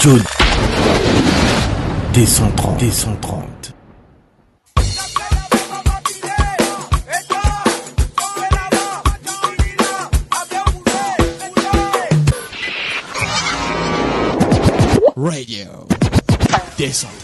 Radio D130. Radio D130.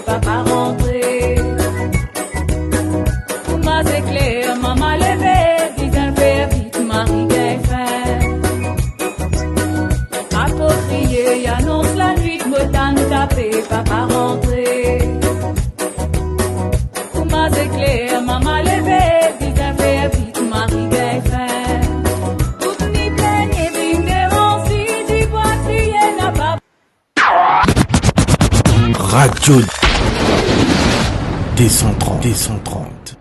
Papa rentré, moi c'est clair, maman levé, disant faire vite, Marie gagne faim. Papa crié, annonce la nuit, me tanne tapé, papa rentré. Moi c'est clair, maman levé, disant faire vite, Marie gagne faim. Tout ni plaigne, bim dérange, du bois crié, n'a pas. Radio D130.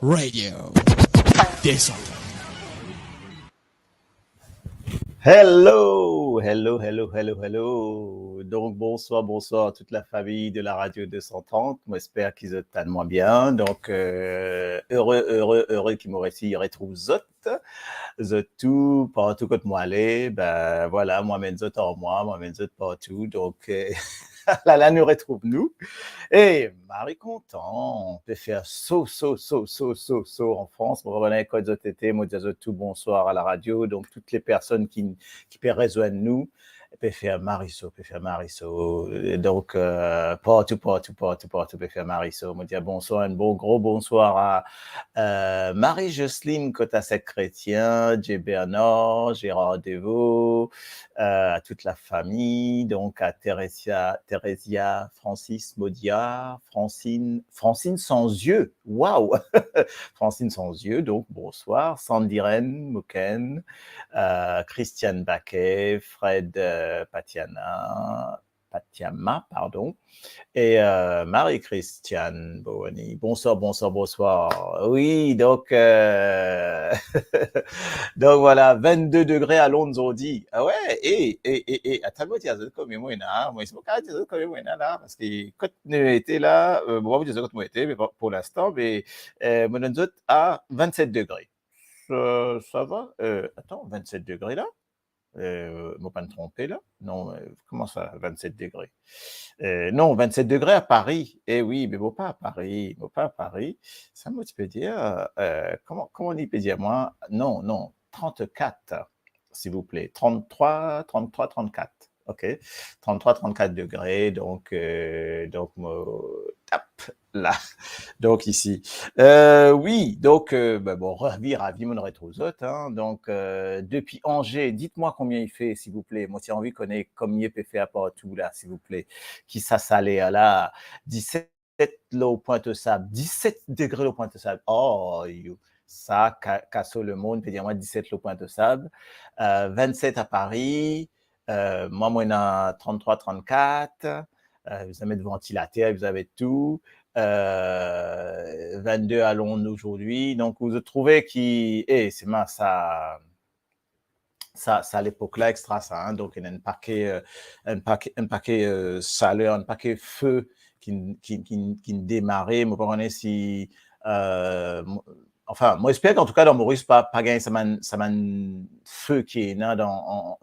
Radio D130. Hello. Donc, bonsoir à toute la famille de la radio 230. Moi, j'espère qu'ils ont tellement bien. Donc, heureux qu'ils m'auraient si retrouve zot tout, partout que moi aller. Ben, voilà, moi-même zot en moi-même zot partout. Donc, là, nous retrouve-nous. Et Marie content, on peut faire saut en France. Moi, revenez quand zot été, moi, zot tout bonsoir à la radio. Donc, toutes les personnes qui peuvent rejoindre nous, peut faire Mariso. Donc, partout, peut faire Mariso. Moi, dire bonsoir, un bon gros bonsoir à Marie-Jocelyne Cotasec Chrétien, J. Bernard, Gérard Devaux, à toute la famille, donc à Thérésia, Francis Maudiard, Francine sans yeux, waouh, Francine sans yeux, donc bonsoir, Sandiren Moken, Christiane Baquet, Fred Patiama, et Marie-Christiane Bowani. Bonsoir. Oui, donc, donc voilà, 22 degrés à Londres aujourd'hui. Ah ouais, et attends-moi, tu as dit comme moi, moi, je me dis comme moi, là, parce que quand nous étions là, moi, je dis quand moi était, mais pour l'instant, mais, moi, nous sommes à 27 degrés. Ça va? Attends, 27 degrés là? Moi pas me tromper là? Non, comment ça, 27 degrés? Non, 27 degrés à Paris. Eh oui, mais pas à Paris. Ça, moi, tu peux dire, comment on y peut dire, moi? Non, 34, s'il vous plaît. 33, 34. OK. 33, 34 degrés. Donc, tape là. Donc, ici. Oui, donc, ravi, mon rétro hein. Donc, depuis Angers, dites-moi combien il fait, s'il vous plaît. Moi, j'ai envie de connaître combien il peut faire partout, là, s'il vous plaît. Qui ça salé, là? 17 là au Pointe-aux-Sables. 17 degrés au Pointe-aux-Sables. Oh, ça, casse le monde, peut dire moi 17 là au Pointe-aux-Sables. 27 à Paris. Moi, on a 33, 34. Vous avez de ventilateur, vous avez tout. 22 à Londres aujourd'hui. Donc, vous trouvez c'est moi, ça à l'époque-là, extra ça. Hein? Donc, il y a un paquet chaleur, un paquet feu qui démarrait. Moi, pas si, enfin, moi, j'espère qu'en tout cas, dans Maurice, pas gagner ça feu qui est là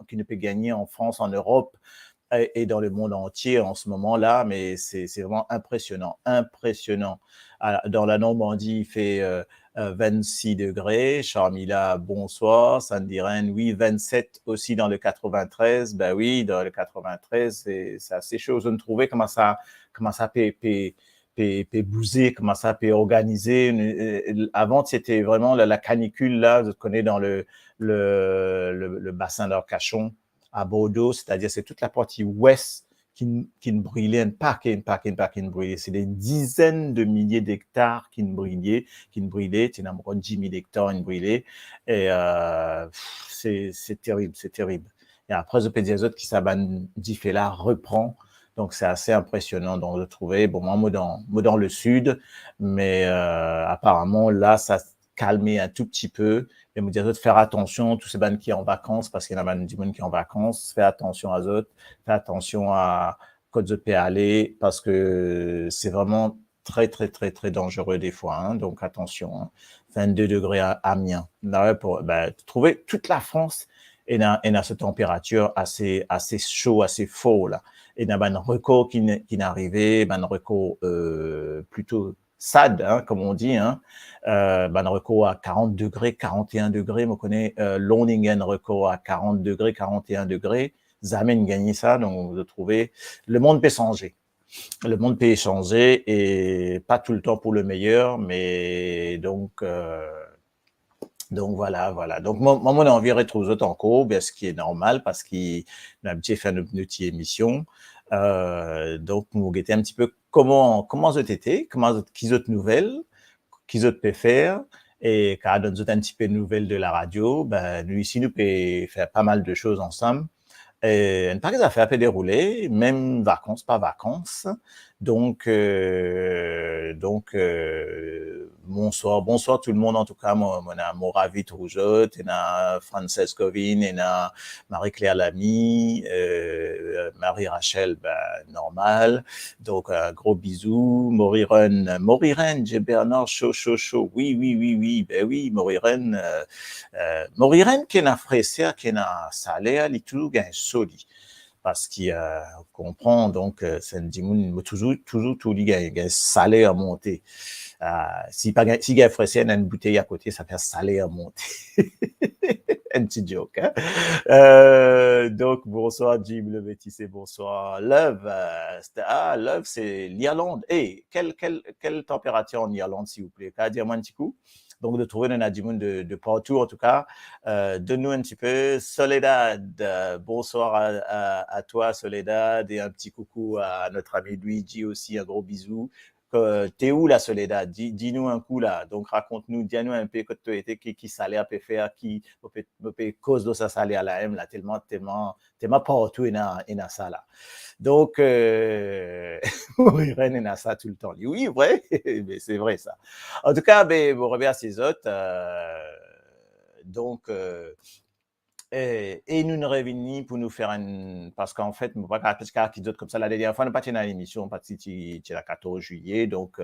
qui ne peut gagner en France, en Europe et dans le monde entier en ce moment-là, mais c'est vraiment impressionnant. Dans la Normandie, il fait 26 degrés. Charmila, bonsoir. Sandiren, oui, 27 aussi dans le 93. Ben oui, dans le 93, c'est assez chaud. Je ne trouvais comment ça peut bouger, comment ça peut organiser. Avant, c'était vraiment la canicule, là, je connais dans le bassin d'Arcachon, à Bordeaux, c'est-à-dire c'est toute la partie ouest qui ne brûlaient un paquet de brûlés. C'est des dizaines de milliers d'hectares qui ne brûlaient. Tu n'as encore 10 000 hectares qui brûlaient. Et c'est terrible. Et après, le pédiazote qui s'abanne dit là reprend. Donc, c'est assez impressionnant de trouver. Bon, moi dans le sud, mais apparemment, là, ça calmé un tout petit peu. Mais me dire de faire attention, tous ces bandes qui sont en vacances, parce qu'il y en a des gens qui sont en vacances, fais attention à eux, fais attention à quand vous pouvez aller, parce que c'est vraiment très dangereux des fois. Hein, donc, attention. Hein. 22 degrés à Amiens. Trouver toute la France et dans cette température assez chaud, assez faux là. Et dans un record qui n'est arrivé, un record plutôt sad, hein, comme on dit, hein. Record à 40 degrés, 41 degrés, on connaît Loningen record à 40 degrés, 41 degrés. Zamen gagné ça, donc vous trouvez, le monde peut changer. Le monde peut changer et pas tout le temps pour le meilleur, mais donc voilà. Donc, moi, on a envie de retrouver autres en cours, ce qui est normal parce qu'il a un petit fait une petite émission. Donc, nous guetter un petit peu comment vous été, qui autres nouvelles, qui autres peut faire, et quand on donne un petit peu de nouvelles de la radio, nous ici, nous peut faire pas mal de choses ensemble. Et une paquet d'affaires peut dérouler, même vacances, pas vacances. Donc, bonsoir tout le monde. En tout cas, moi, mon ravi Rougeot, et na Frances Covin, et na Marie-Claire Lamy, Marie-Rachel, normal. Donc, un gros bisou. Moriren, j'ai Bernard, chaud. Oui, Moriren, qui n'a fraissé, qui n'a salé, il tout gain soli. Parce qu'il comprend, donc, c'est un dimoun, toujours, tout lui gain salé à monter. Si il y a fraissé, il y a une bouteille à côté, ça fait salé à monter. Un petit joke, hein. Donc, bonsoir, Jim Le Métissé, bonsoir. Love, Love, c'est l'Irlande. Hey, quelle température en Irlande, s'il vous plaît? Dire-moi un petit coup. Donc, de trouver un adjumon de partout, en tout cas. Donne-nous un petit peu. Soledad, bonsoir à toi, Soledad, et un petit coucou à notre ami Luigi aussi, un gros bisou. T'es où la Soledad? Dis-nous un coup là. Donc raconte-nous, dis-nous un peu que tu étais qui salait à faire, qui cause de ça salé à la M là tellement partout et na ça là. Donc Irène et ça tout le temps. Oui, vrai, mais c'est vrai ça. En tout cas, vous remercie les autres. Donc et nous revenons pour nous faire parce qu'en fait, nous pas qui d'autres comme ça. La dernière fois, nous pas tenu à l'émission, parce que c'est le 14 juillet, donc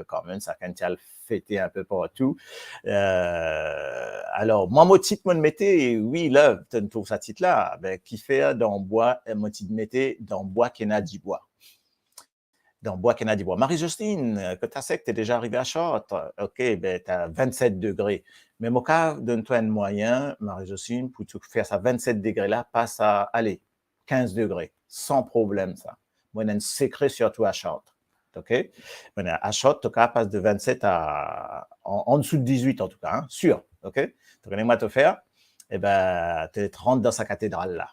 quand même, ça quand même fêté un peu partout. Alors, moi, mon titre, moi, mettais, oui, là, tu trouves ça titre là, qui fait dans bois, mon titre mettais dans bois qui n'a dit bois. Dans bois qui n'a dit bois. Marie-Justine, que tu sais que tu es déjà arrivé à Chartres, ok, tu as 27 degrés. Mais mon cas, donne-toi un moyen, Marie-Josine, pour faire ça 27 degrés là, passe à, 15 degrés. Sans problème, ça. Moi, il y a un secret surtout à Chartres. OK? À Chartres, ton cas passe de 27 en dessous de 18, en tout cas, hein, sûr. OK? Tu connais moi te faire? Tu rentres dans sa cathédrale là.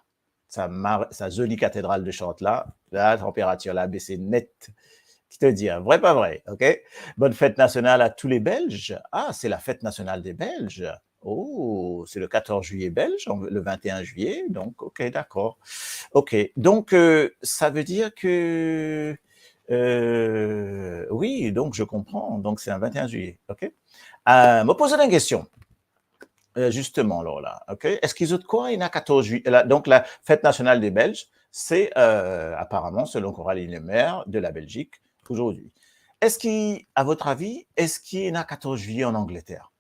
Sa jolie cathédrale de Chartres là. La température là, baissée net. Qui te dit, vrai, pas vrai, ok? Bonne fête nationale à tous les Belges. Ah, c'est la fête nationale des Belges. Oh, c'est le 14 juillet belge, le 21 juillet, donc, ok, d'accord. Ok, donc, ça veut dire que, oui, donc je comprends, donc c'est un 21 juillet, ok? Me poser une question. Justement, là, ok? Est-ce qu'ils ont de quoi? Il y a 14 juillet, donc la fête nationale des Belges, c'est apparemment, selon Coralie Lemaire de la Belgique, aujourd'hui. Est-ce qu'à votre avis, est-ce qu'il y en a 14 juillet en Angleterre?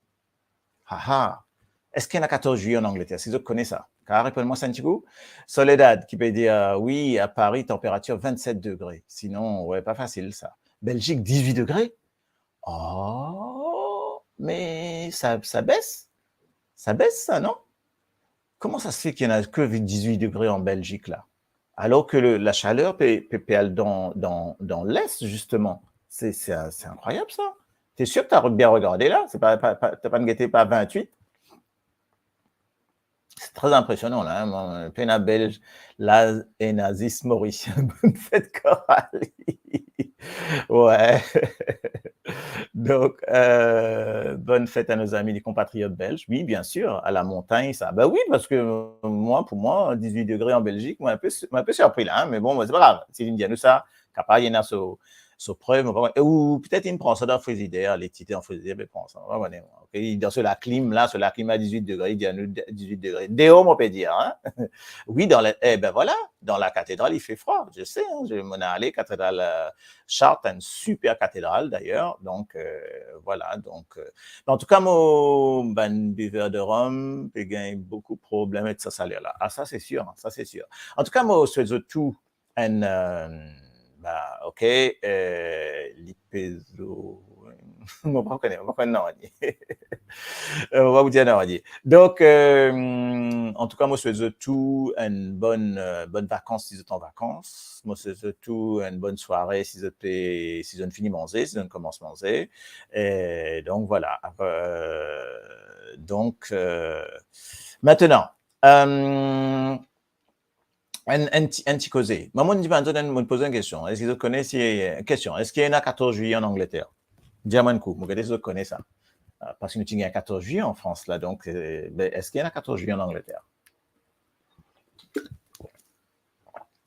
Est-ce qu'il y en a 14 juillet en Angleterre? Si vous connaissez ça. Car répondez-moi ça un petit coup. Soledad qui peut dire oui, à Paris, température 27 degrés. Sinon, ouais, pas facile ça. Belgique, 18 degrés? Oh, mais ça baisse? Ça baisse ça, non? Comment ça se fait qu'il n'y en a que 18 degrés en Belgique là? Alors que la chaleur peut aller dans l'Est, justement. C'est incroyable, ça. T'es sûr que tu as bien regardé, là? T'as pas guetté pas 28? c'est très impressionnant, là. Hein. Pena belge, la et nazis mauricien. Bonne fête, Coralie. Ouais. Donc, bonne fête à nos amis, les compatriotes belges. Oui, bien sûr, à la montagne, ça. Ben oui, parce que moi, pour moi, 18 degrés en Belgique, moi, un peu surpris là, hein, mais bon, c'est pas grave. Si une nous ça, capable, il y en a sur preuve, ou peut-être il prend ça dans le frigidaire, les titres en frigidaire, mais prend ça. Okay? Dans sur la clim, là, sur la clim à 18 degrés, il dit à nous 18 degrés. Déo, on peut dire, hein. Oui, ben voilà, dans la cathédrale, il fait froid, je sais, hein, je m'en ai allé, cathédrale Chartres, une super cathédrale d'ailleurs, donc voilà, donc en tout cas, mon ben, buveur de rhum, j'ai gagné beaucoup de problèmes avec ça salaire là. Ah, ça c'est sûr, hein, ça c'est sûr. En tout cas, moi, je fais tout un bah, ok, l'ipézo. On va reconnaître, non, on va vous dire non, donc, en tout cas, moi, je souhaite tout une bonne vacances si vous êtes en vacances. Moi, je souhaite tout une bonne soirée si vous êtes fini manger, si vous commencez à manger. Et donc, voilà. Donc, maintenant, un petit causé. Maman me dit, me poser une question. Est-ce que vous connaissez une question? Est-ce qu'il y a un 14 juillet en Angleterre? Dis-moi un coup. Regardez si vous connaissez ça. Parce que nous avons un 14 juillet en France, là. Donc, est-ce qu'il y a un 14 juillet en Angleterre?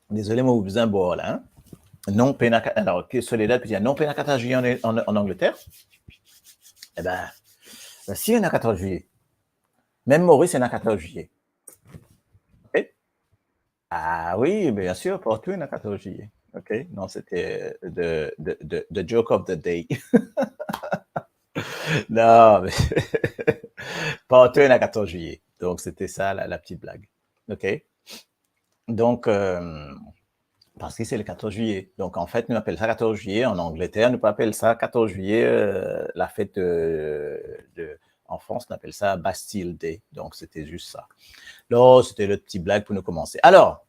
Désolé, moi, vous besoin de boire, là. Hein? Non, alors, Soledad peut dire non, péna 14 juillet en Angleterre? Eh ben, si il y a un 14 juillet. Même Maurice, il y a un 14 juillet. Ah oui, bien sûr, pour tout, il y a un 14 juillet. OK? Non, c'était the joke of the day. Non, mais partout, il y a un 14 juillet. Donc, c'était ça, la petite blague. OK? Donc, parce que c'est le 14 juillet. Donc, en fait, nous appelons ça 14 juillet. En Angleterre, nous appelons ça 14 juillet, la fête en France, on appelle ça Bastille Day. Donc, c'était juste ça. Là, c'était le petit blague pour nous commencer. Alors,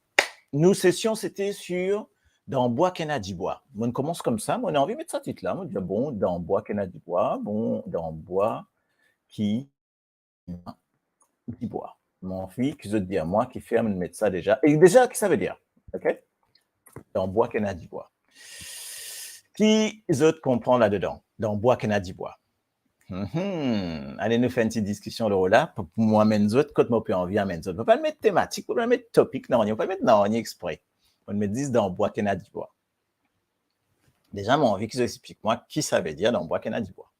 nous sessions, c'était sur dans Bois Kennedy Bois. On commence comme ça. Moi, on a envie de mettre ça titre là. On dit bon, dans Bois Kennedy Bois. Bon, dans Bois qui bois. Mon fils, qui veut dire moi, qui fait me mettre ça déjà. Et déjà, qu'est-ce que ça veut dire? OK? Dans Bois Kennedy Bois. Qui autres comprend là-dedans? Dans Bois Kennedy Bois. Allez nous faire une petite discussion là pour moi mettre autres quand moi peux envie à mettre autres. On peut pas le mettre thématique, on peut pas le mettre topic, non, on peut pas le mettre non, exprès. On me dit dans Bois Kennedy Bois. Déjà, mon envie qu'ils expliquent moi qui ça veut dire dans Bois Kennedy Bois.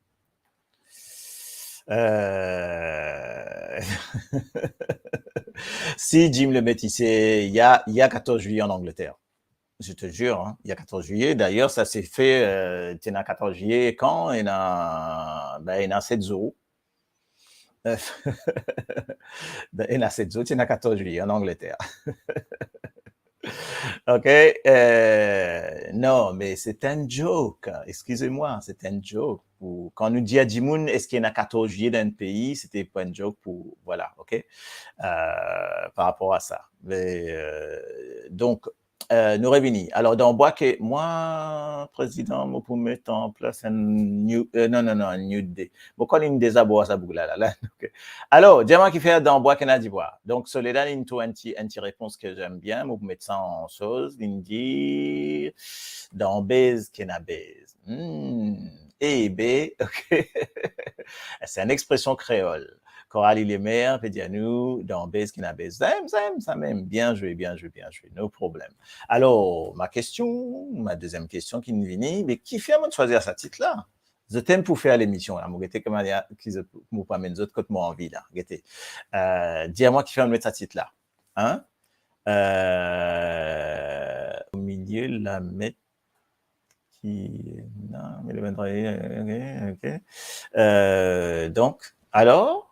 Si Jim le métissé, il y a 14 juillet en Angleterre. Je te jure, hein, il y a 14 juillet. D'ailleurs, ça s'est fait, il y a 14 juillet quand? Il y a 7 jours. Il y a 7 jours, il y a 14 juillet en Angleterre. OK? Non, mais c'est un joke. Excusez-moi, c'est un joke. Quand nous dit à Jimoun, est-ce qu'il y a 14 juillet dans un pays, c'était pas un joke pour, voilà, OK? Par rapport à ça. Mais, donc, nous revenons. Alors, dans Bois que moi, président, moi, pour mettre en place un new, un new day. Bon, quand il désaborde ça, là. Okay. Alors, diamant qui fait dans Bois Canada d'Ivoire. Donc, Soledad, il a une réponse que j'aime bien. Moi, pour mettre ça en chose, il dit dans Baise Kena Baise. Et B, OK. C'est une expression créole. Coralie Lemaire peut dire nous dans Baise Kena Baise. Ça m'aime. Bien joué. No problème. Alors, ma deuxième question qui nous vient, mais qui fait de choisir ce titre-là? Je t'aime pour faire l'émission, là. Moi, comment dire, qui ne pas mettre d'autres côté moi envie, là. Dis-moi qui fait de mettre ce titre-là. Hein? Au milieu, la mettre qui. Non, mais le 23. OK. Donc, alors,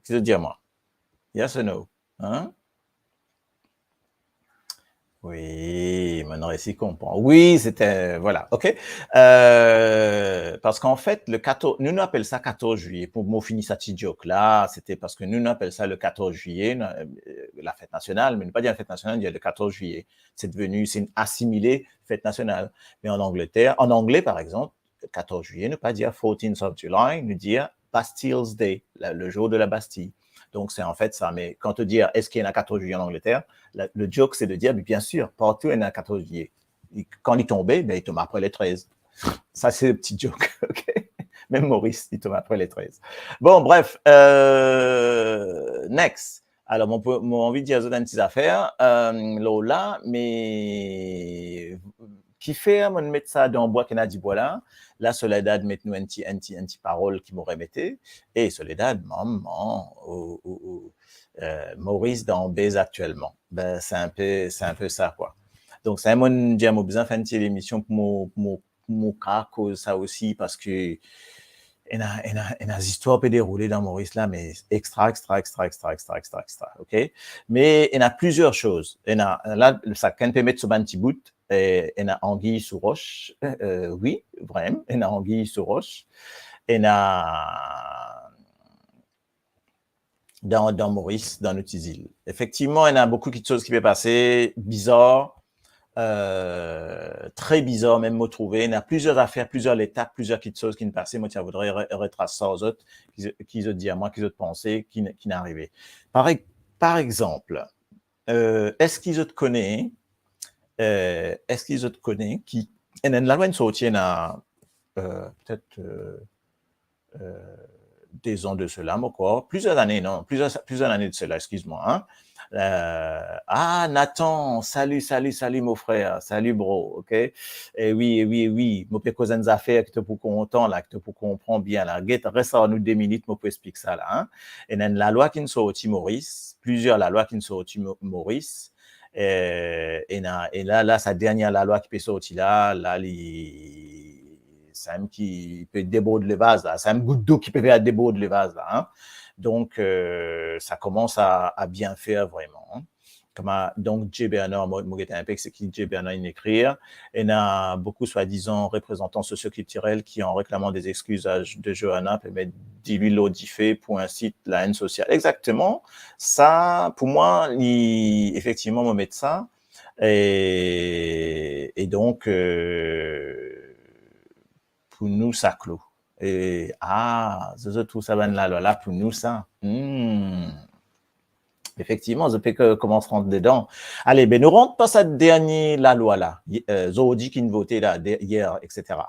qu'est-ce que dire moi? Yes or no? Hein? Oui, maintenant ici comprend. Oui, c'était voilà, OK. Parce qu'en fait, le 14, nous appelons ça 14 juillet. Pour moi, finir ça petit joke là, c'était parce que nous appelons ça le 14 juillet, la fête nationale, mais ne pas dire la fête nationale, il y a le 14 juillet. C'est une assimilée fête nationale. Mais en Angleterre, en anglais par exemple, le 14 juillet, ne pas dire 14th of July, nous dire Bastille's Day, le jour de la Bastille. Donc, c'est en fait ça. Mais quand te dire, est-ce qu'il y a un 14 juillet en Angleterre, le joke, c'est de dire, bien sûr, partout, il y a un 14 juillet. Et quand il tombait, ben, il tombe après les 13. Ça, c'est le petit joke, OK? Même Maurice, il tombe après les 13. Bon, bref. Next. Alors, mon envie de dire des petites affaires. Là, mais qui fait, mon mettre ça dans le bois qu'on a dit, voilà. La Soledad met nous un petit parole qui m'aurait metté. Et Soledad, maman, Maurice dans Baise actuellement. Ben, c'est un peu ça, quoi. Donc, c'est un mon j'ai besoin de faire une petite émission pour mon cas, cause ça aussi, parce que il y a des histoires peut dérouler dans Maurice là, mais extra, OK? Mais il y a plusieurs choses. Il y a, là, ça quand peut mettre sur un petit bout, il y a anguille sous roche. Oui, vraiment, il y a anguille sous roche. Il y a dans Maurice, dans notre île. Effectivement, il y a beaucoup de choses qui peuvent passer, bizarres. Très bizarre même me trouver. Il y a plusieurs affaires, plusieurs étapes, plusieurs petites choses qui ne passaient. Moi, tiens, voudrais retracer ça aux autres, qui ont dit à moi, qui ont pensé, qui n'est arrivé. Par exemple, est-ce qu'ils ont connaissent, qui, et dans la loi de sortie, il y a peut-être des ans de cela, encore, plusieurs années, non, plusieurs années de cela, excuse-moi, hein. Nathan, salut mon frère, salut bro, ok? Et oui, moi peux causer des affaires que tu pour content là, que tu pour comprendre bien là. Reste à nous 2 minutes, moi peux expliquer ça là, hein? Et dans la loi qui nous sorti Maurice, la loi qui nous sorti Maurice, et là sa dernière la loi qui peut sortir là, c'est un qui peut déborder le vase là, c'est un goutte d'eau qui peut faire déborder le vase là, hein? Donc, ça commence à bien faire vraiment. Hein. Donc, J. Bernard, moi, c'est qui J. Bernard écrire. Il y a beaucoup, soi-disant, représentants socioculturels qui, en réclamant des excuses de Johanna, permettent diluer l'audifé pour un site, la haine sociale. Exactement. Ça, pour moi, effectivement, me mettre ça. Et donc, pour nous, ça clôt. Et, tout ça va là, pour nous, ça. Effectivement, je peux que commence à rentrer dedans. Allez, ben, nous rentrons pas cette dernière, la loi là. Zodi qui nous votait là, hier, etc.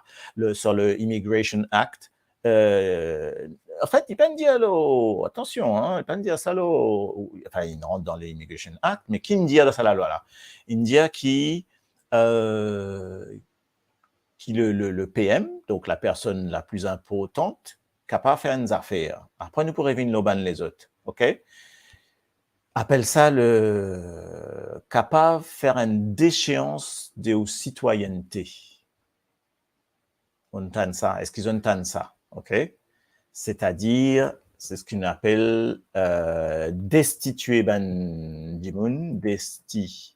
Sur le Immigration Act. En fait, il peut me dire, là, attention, hein, il peut me dire ça, là, enfin, il rentre dans l'Immigration Act, mais qui me dit dans ça la loi là? Il me dit le PM, donc la personne la plus importante, capable de faire une affaire. Après, nous pourrons venir les autres, ok? Appelle ça capable de faire une déchéance de citoyenneté. On entend ça. Est-ce qu'ils entendent ça, ok? C'est-à-dire, c'est ce qu'on appelle destituer ben dimoun, destituer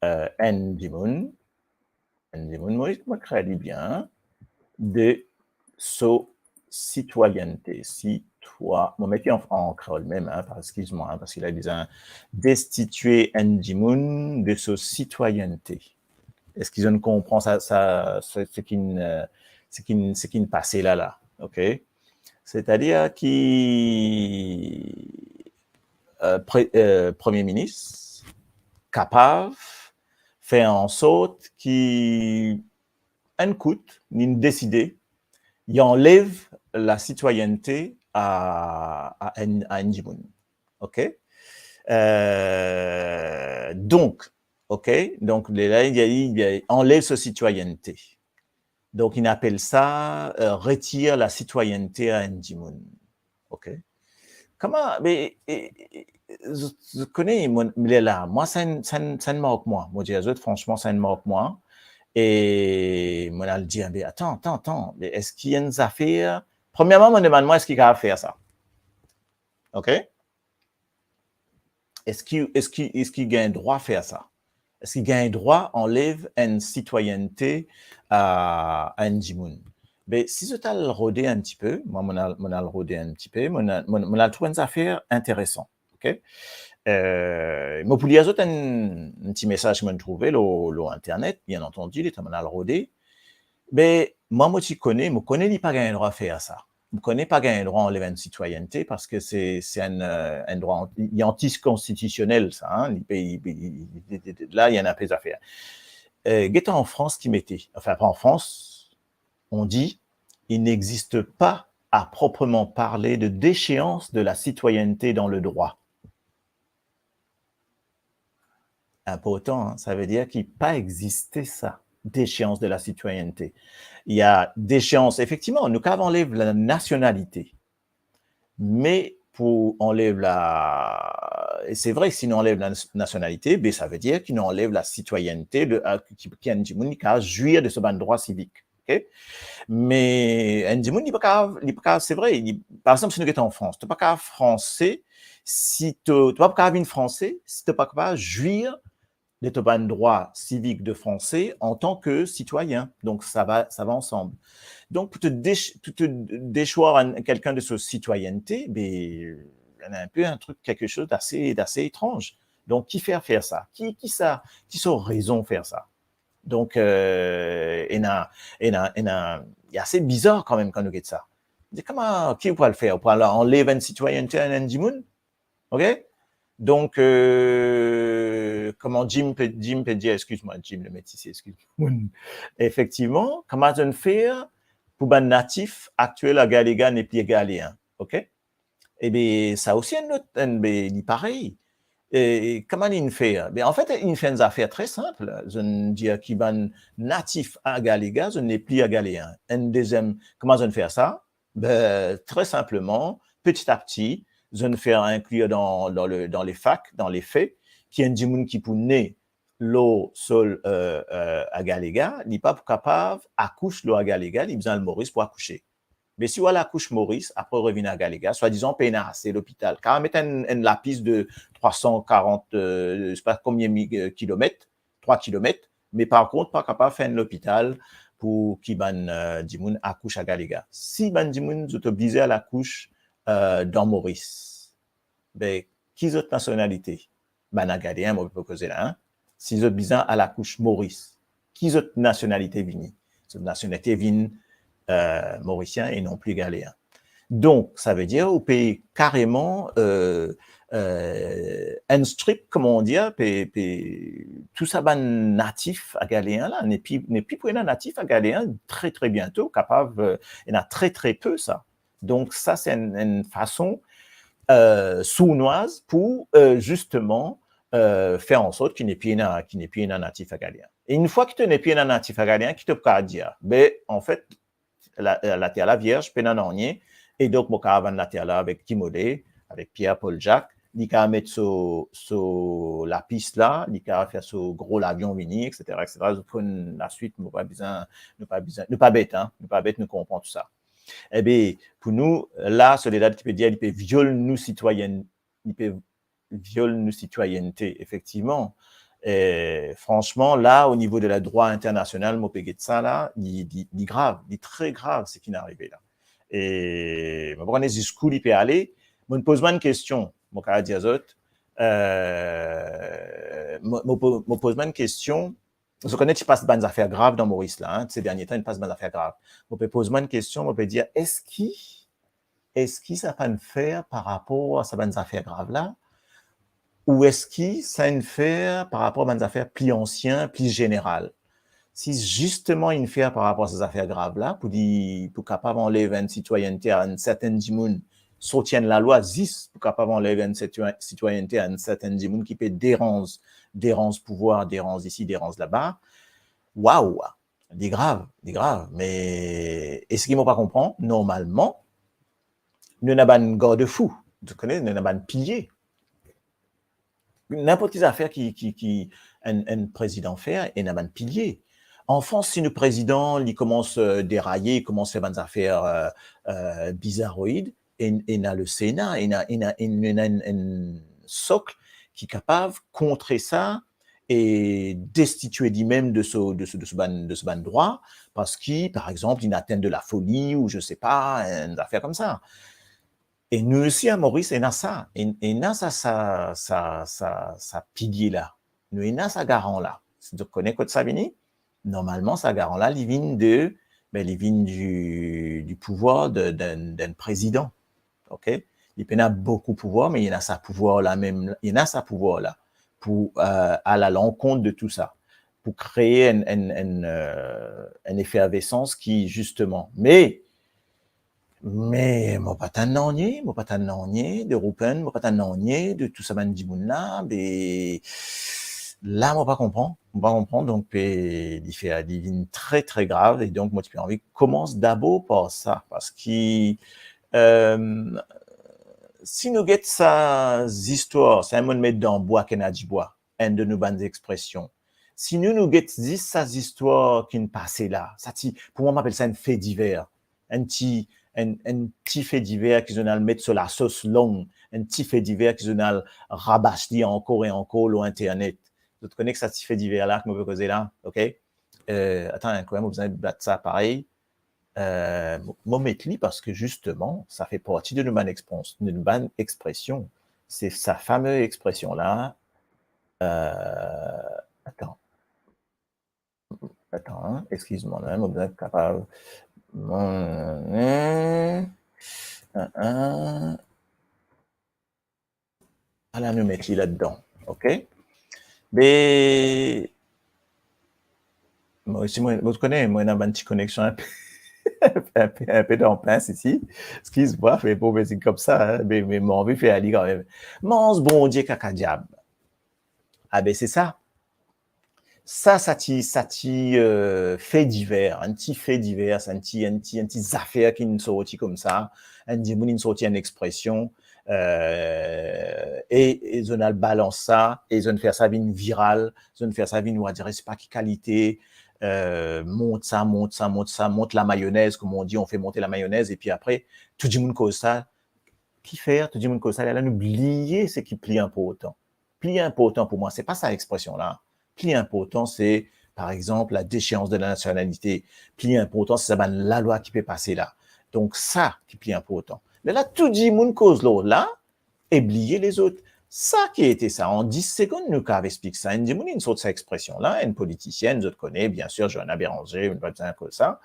en dimoun. Moi, crée bien de citoyenneté. Mon métier en créole même, hein, excuse-moi, hein, parce qu'il a dit destituer Ndimoun de sa citoyenneté. Est-ce qu'ils ont compris ça, ce qui ne passait là, ok? C'est-à-dire Premier ministre capable faire en sorte qu'il coûte, il décide, il enlève la citoyenneté à Ndimoun. OK? Donc, là, il enlève sa citoyenneté. Donc, il appelle ça retire la citoyenneté à Ndimoun. OK? Comment, mais, je connais, là, moi, ça ne marque moi. Moi, je dis, franchement, ça ne marque moi. Et moi, je dis, mais attends, mais est-ce qu'il y a une affaire? Premièrement, je me demande, est-ce qu'il a à faire ça? OK? Est-ce qu'il a un droit à faire ça? Est-ce qu'il a un droit à enlever une citoyenneté à Ndimoun? Mais si je t'ai rodé un petit peu, moi, je l'ai rodé un petit peu, je l'ai trouvé une affaire intéressante. OK? Moi, pour les autres, un petit message que je trouvais sur Internet, bien entendu, il est rodé. Mais moi, tu connais, je connais, il pas gagné le droit à faire ça. Je connais pas gagné le droit à enlever une citoyenneté parce que c'est un droit anticonstitutionnel, ça. Hein, là, il y en a pas à faire. Guetta en France qui mettait, enfin pas en France, on dit, il n'existe pas à proprement parler de déchéance de la citoyenneté dans le droit. Important, hein, ça veut dire qu'il n'a pas existé ça, déchéance de la citoyenneté. Il y a déchéance, effectivement, nous enlève la nationalité, mais pour enlève la... Et c'est vrai que si nous enlève la nationalité, ben, ça veut dire qu'il nous enlève la citoyenneté de qui a jouir de ce ban droit civique. Okay? Mais c'est vrai, par exemple, si nous sommes en France, tu n'es pas français si tu n'es pas capable français si tu n'es pas capable de jouir de ton droit civique de français en tant que citoyen. Donc, ça va ensemble. Donc, pour te déchoir quelqu'un de sa citoyenneté, ben, il y a un peu un truc, quelque chose d'assez étrange. Donc, qui fait faire ça? Qui a raison de faire ça? Donc, il est assez bizarre quand même quand nous regardons ça. Comment, qui peut le faire? On peut enlever une citoyenneté à un Ndimoun? OK? Donc, comment Jim peut dire, excuse-moi, Jim le métis, excuse-moi. Effectivement, comment on fait pour un natif actuel à Galéga n'est plus galéen? OK? Eh bien, ça aussi, il pareil. Et comment il fait? En fait, il fait une affaire très simple. Je ne dis qu'il va natif à Galéga, je n'ai plus à Galéen. Un deuxième, comment je fais ça? Très simplement, petit à petit, je ne fais inclure dans les facs, dans les faits, qu'il y a un dimoun qui peut naître l'eau seul à Galéga, il n'est pas capable d'accoucher l'eau à Galéga, il a besoin de Maurice pour accoucher. Mais si on accouche Maurice, après revient à Galéga, soi-disant peine c'est l'hôpital. Car on met une lapis de 340, je ne sais pas combien de kilomètres, 3 kilomètres, mais par contre, pas capable de faire l'hôpital pour qu'il dimoun accouche à Galéga. Si dimoun est obligé à l'accouche dans Maurice, ben, qui est votre nationalité? À Galéen, on peut causer là, hein? Si vous êtes bizarre à l'accouche Maurice, qui est votre nationalité vini? Cette nationalité vini mauricien et non plus galéen. Donc, ça veut dire au pays carrément un strip, comment on dit, tout ça va natif à galéen là, n'est plus pour un natif à galéen très très bientôt capable, il y en a très très peu ça. Donc ça c'est une façon sournoise pour justement faire en sorte qu'il n'est plus un natif à galéen. Et une fois que tu n'es plus un natif à galéen, qui te peut dire, ben en fait la terre la vierge, pénanonier, et donc, mon caravane la terre là avec Timodé, avec Pierre-Paul Jacques, il a mettre sur la piste là, il a faire ce gros l'avion vini, etc., etc. La suite, nous pas bête, hein, nous comprend tout ça. Eh bien, pour nous, là, Soledad qui peut dire, il peut violer nous citoyenneté, effectivement. Et franchement, là, au niveau de la droit international, mon pégué de ça, là, il est grave, il est très grave ce qui est arrivé là. Et je connais jusqu'où il peut aller. Je me pose une question, mon cas Diazot. Me pose une question. Je connais qu'il passe des affaires graves dans Maurice là. Hein, ces derniers temps, il passe des affaires graves. Je me pose une question. Je me dire, est-ce qu'il ça va me faire par rapport à ces affaires graves là? Ou est-ce qu'il ça une faire par rapport à des affaires plus anciennes, plus générales? Si justement une faire par rapport à ces affaires graves-là, pour capable enlever une citoyenneté à une certaine dimoun, soutiennent la loi 10 pour capable enlever une citoyenneté à une certaine dimoun qui peut dérange pouvoir, dérange ici, dérange là-bas. Waouh! Des graves. Mais est-ce qu'ils m'ont pas compris? Normalement, nous n'avons pas une garde-fou. Tu connais, nous n'avons pas une pilier. N'importe quelle affaire un président fait, il n'a pas de pilier. En France, si le président il commence à dérailler, il commence à faire des affaires bizarroïdes, il a le Sénat, il a un socle qui est capable de contrer ça et destituer lui-même de ce ban droit, parce qu'il, par exemple, il atteint de la folie ou je sais pas, une affaire comme ça. Et nous aussi, à Maurice, il y a ça. Il y a ça pilier là. Nous, il y a ça garant là. Si tu connais Côte Savigny, normalement, ça garant là, il vient de mais il vient du pouvoir d'un président. OK? Il a beaucoup de pouvoir, mais il a sa pouvoir là même, il a sa pouvoir là pour à l'encontre de tout ça, pour créer une effervescence qui justement, mais moi pas tant de Rupen, moi pas tant de tout ça man dit là, mais là moi pas comprendre, donc il fait un divine très très grave et donc moi tu as envie commence d'abord par ça parce qu'il si nous guettons ces histoires, c'est un mot de mettre dans bois qu'on a dit bois, un de nos bandes d'expression. Si nous guettons ces histoires qui ne passaient là, ça pour moi, on appelle ça un fait divers. Un petit fait divers qu'ils ont mettre sur la sauce longue, un petit fait divers qu'ils ont rabâché encore et encore sur Internet. Vous connaissez ça petit fait divers là que je peux causer là, ok? Attends, quand même, vous avez battre ça pareil. Moi, mettre parce que justement, ça fait partie d'une bonne expression. C'est sa fameuse expression-là. Attends, hein, excuse-moi, hein, vous êtes capable. Allez, nous mettre là-dedans, ok? Mais moi aussi, vous connaissez, moi, j'ai une petite connexion un peu dans pince ici. Excuse-moi, mais pour c'est comme ça, hein, mais mon envie fait aller quand même. Mange bon Dieu caca diable. Ah ben c'est ça. Ça fait divers, un petit fait divers, un petit affaire qui nous sortit comme ça, un petit nous sortit une expression, et ils ont le balance ça, et ils ont fait ça une virale, ils ont fait ça une, on va dire, c'est pas qui qualité, monte la mayonnaise, comme on dit, on fait monter la mayonnaise, et puis après, tout le monde cause ça, qui faire, tout le monde cause ça, là, n'oubliez ce qui plie important. Plie important pour moi, c'est pas ça l'expression-là. Pli important, c'est, par exemple, la déchéance de la nationalité. Pli important, c'est ça, la loi qui peut passer là. Donc, ça qui plie important. Mais là, tout dit, moun cause l'autre là, et oublier les autres. Ça qui était ça. En 10 secondes, nous, quand explique ça, une dit, une sorte de cette expression-là, une politicienne, je te connais, bien sûr, Johanna Béranger, une personne comme ça.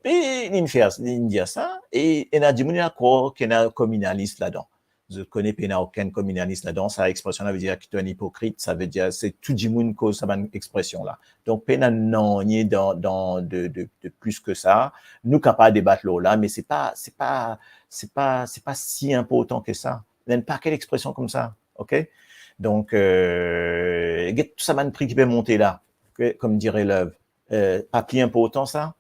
Et il me dit ça, et il a dit, il y a quoi qu'il y a un communaliste là-dedans. Je connais pas aucun communaliste là-dedans. Ça expression là veut dire qu'il est un hypocrite. Ça veut dire c'est tout le monde cause cette expression là. Donc pena non ni dans de plus que ça. Nous capables de débattre là, mais c'est pas si important que ça. Même pas quelle expression comme ça, ok? Donc tout ça man prix qui peut monter là, comme dirait l'œuvre. Pas plus important ça.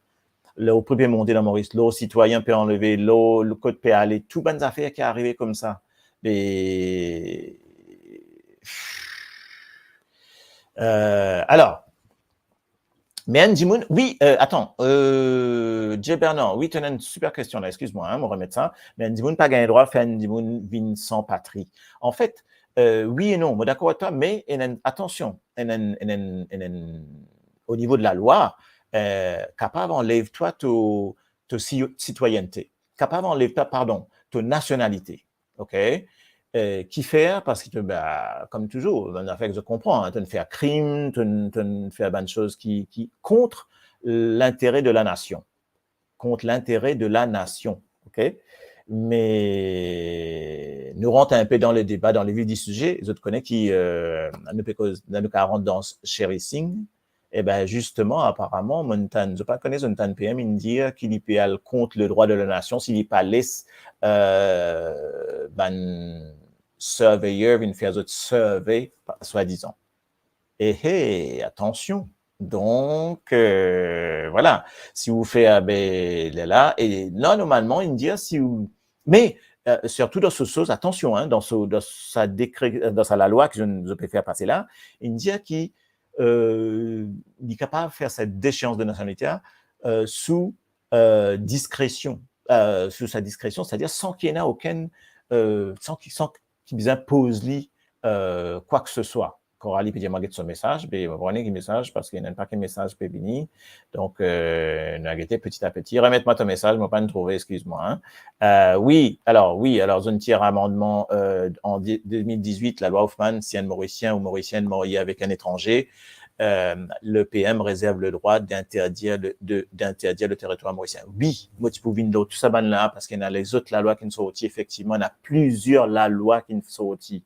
Là, au premier monter dans Maurice, l'eau citoyen peut enlever, l'eau le code peut aller, tout bonnes affaires qui arrivent comme ça. Mais alors, mais Andy Moon, oui, attends, Jay Bernard, oui, tu as une super question là, excuse-moi, on va remettre ça. Mais Andy Moon pas gagné droit, fait Andy Moon vin sans patrie. En fait, oui et non, moi d'accord avec toi, mais attention, au niveau de la loi, capable enlève-toi ta citoyenneté, capable enlève-toi, pardon, ta nationalité. OK? Qui faire parce que comme toujours, on a fait que je comprends, hein, tu fais un crime, tu fais une chose qui contre l'intérêt de la nation. Contre l'intérêt de la nation. OK? Mais nous rentrons un peu dans le débat, dans les vifs du sujet. Je te connais qui nous rentre dans Cherissing. Eh ben justement, apparemment, Montan, je pas connais Montan PM, il dit qu'il y peut aller contre le droit de la nation s'il n'y pas laisse surveilleur une faire autre survey, soi-disant. Et attention. Donc voilà, si vous faites là et là normalement il dit si vous, mais surtout dans ce chose, attention, hein, dans sa la loi que je peux faire passer là, il dit qu'il il est capable de faire cette déchéance de nationalité sous discrétion, sous sa discrétion, c'est-à-dire sans qu'il y ait aucun, sans qu'il impose quoi que ce soit. Coralie peut dire son message, mais on va voir un message parce qu'il n'y a pas qu'un message peut venir. Donc, nous petit à petit. Remette-moi ton message, je ne vais pas le trouver, excuse-moi. Hein. Oui, alors, un tiers amendement en 2018, la loi Hoffman, si un Mauricien ou Mauricienne marié avec un étranger, le PM réserve le droit d'interdire le territoire mauricien. Oui, moi, tu peux venir tout ça là, parce qu'il y a les autres la loi qui nous sont sorties, effectivement, il y a plusieurs la loi qui nous sont sorties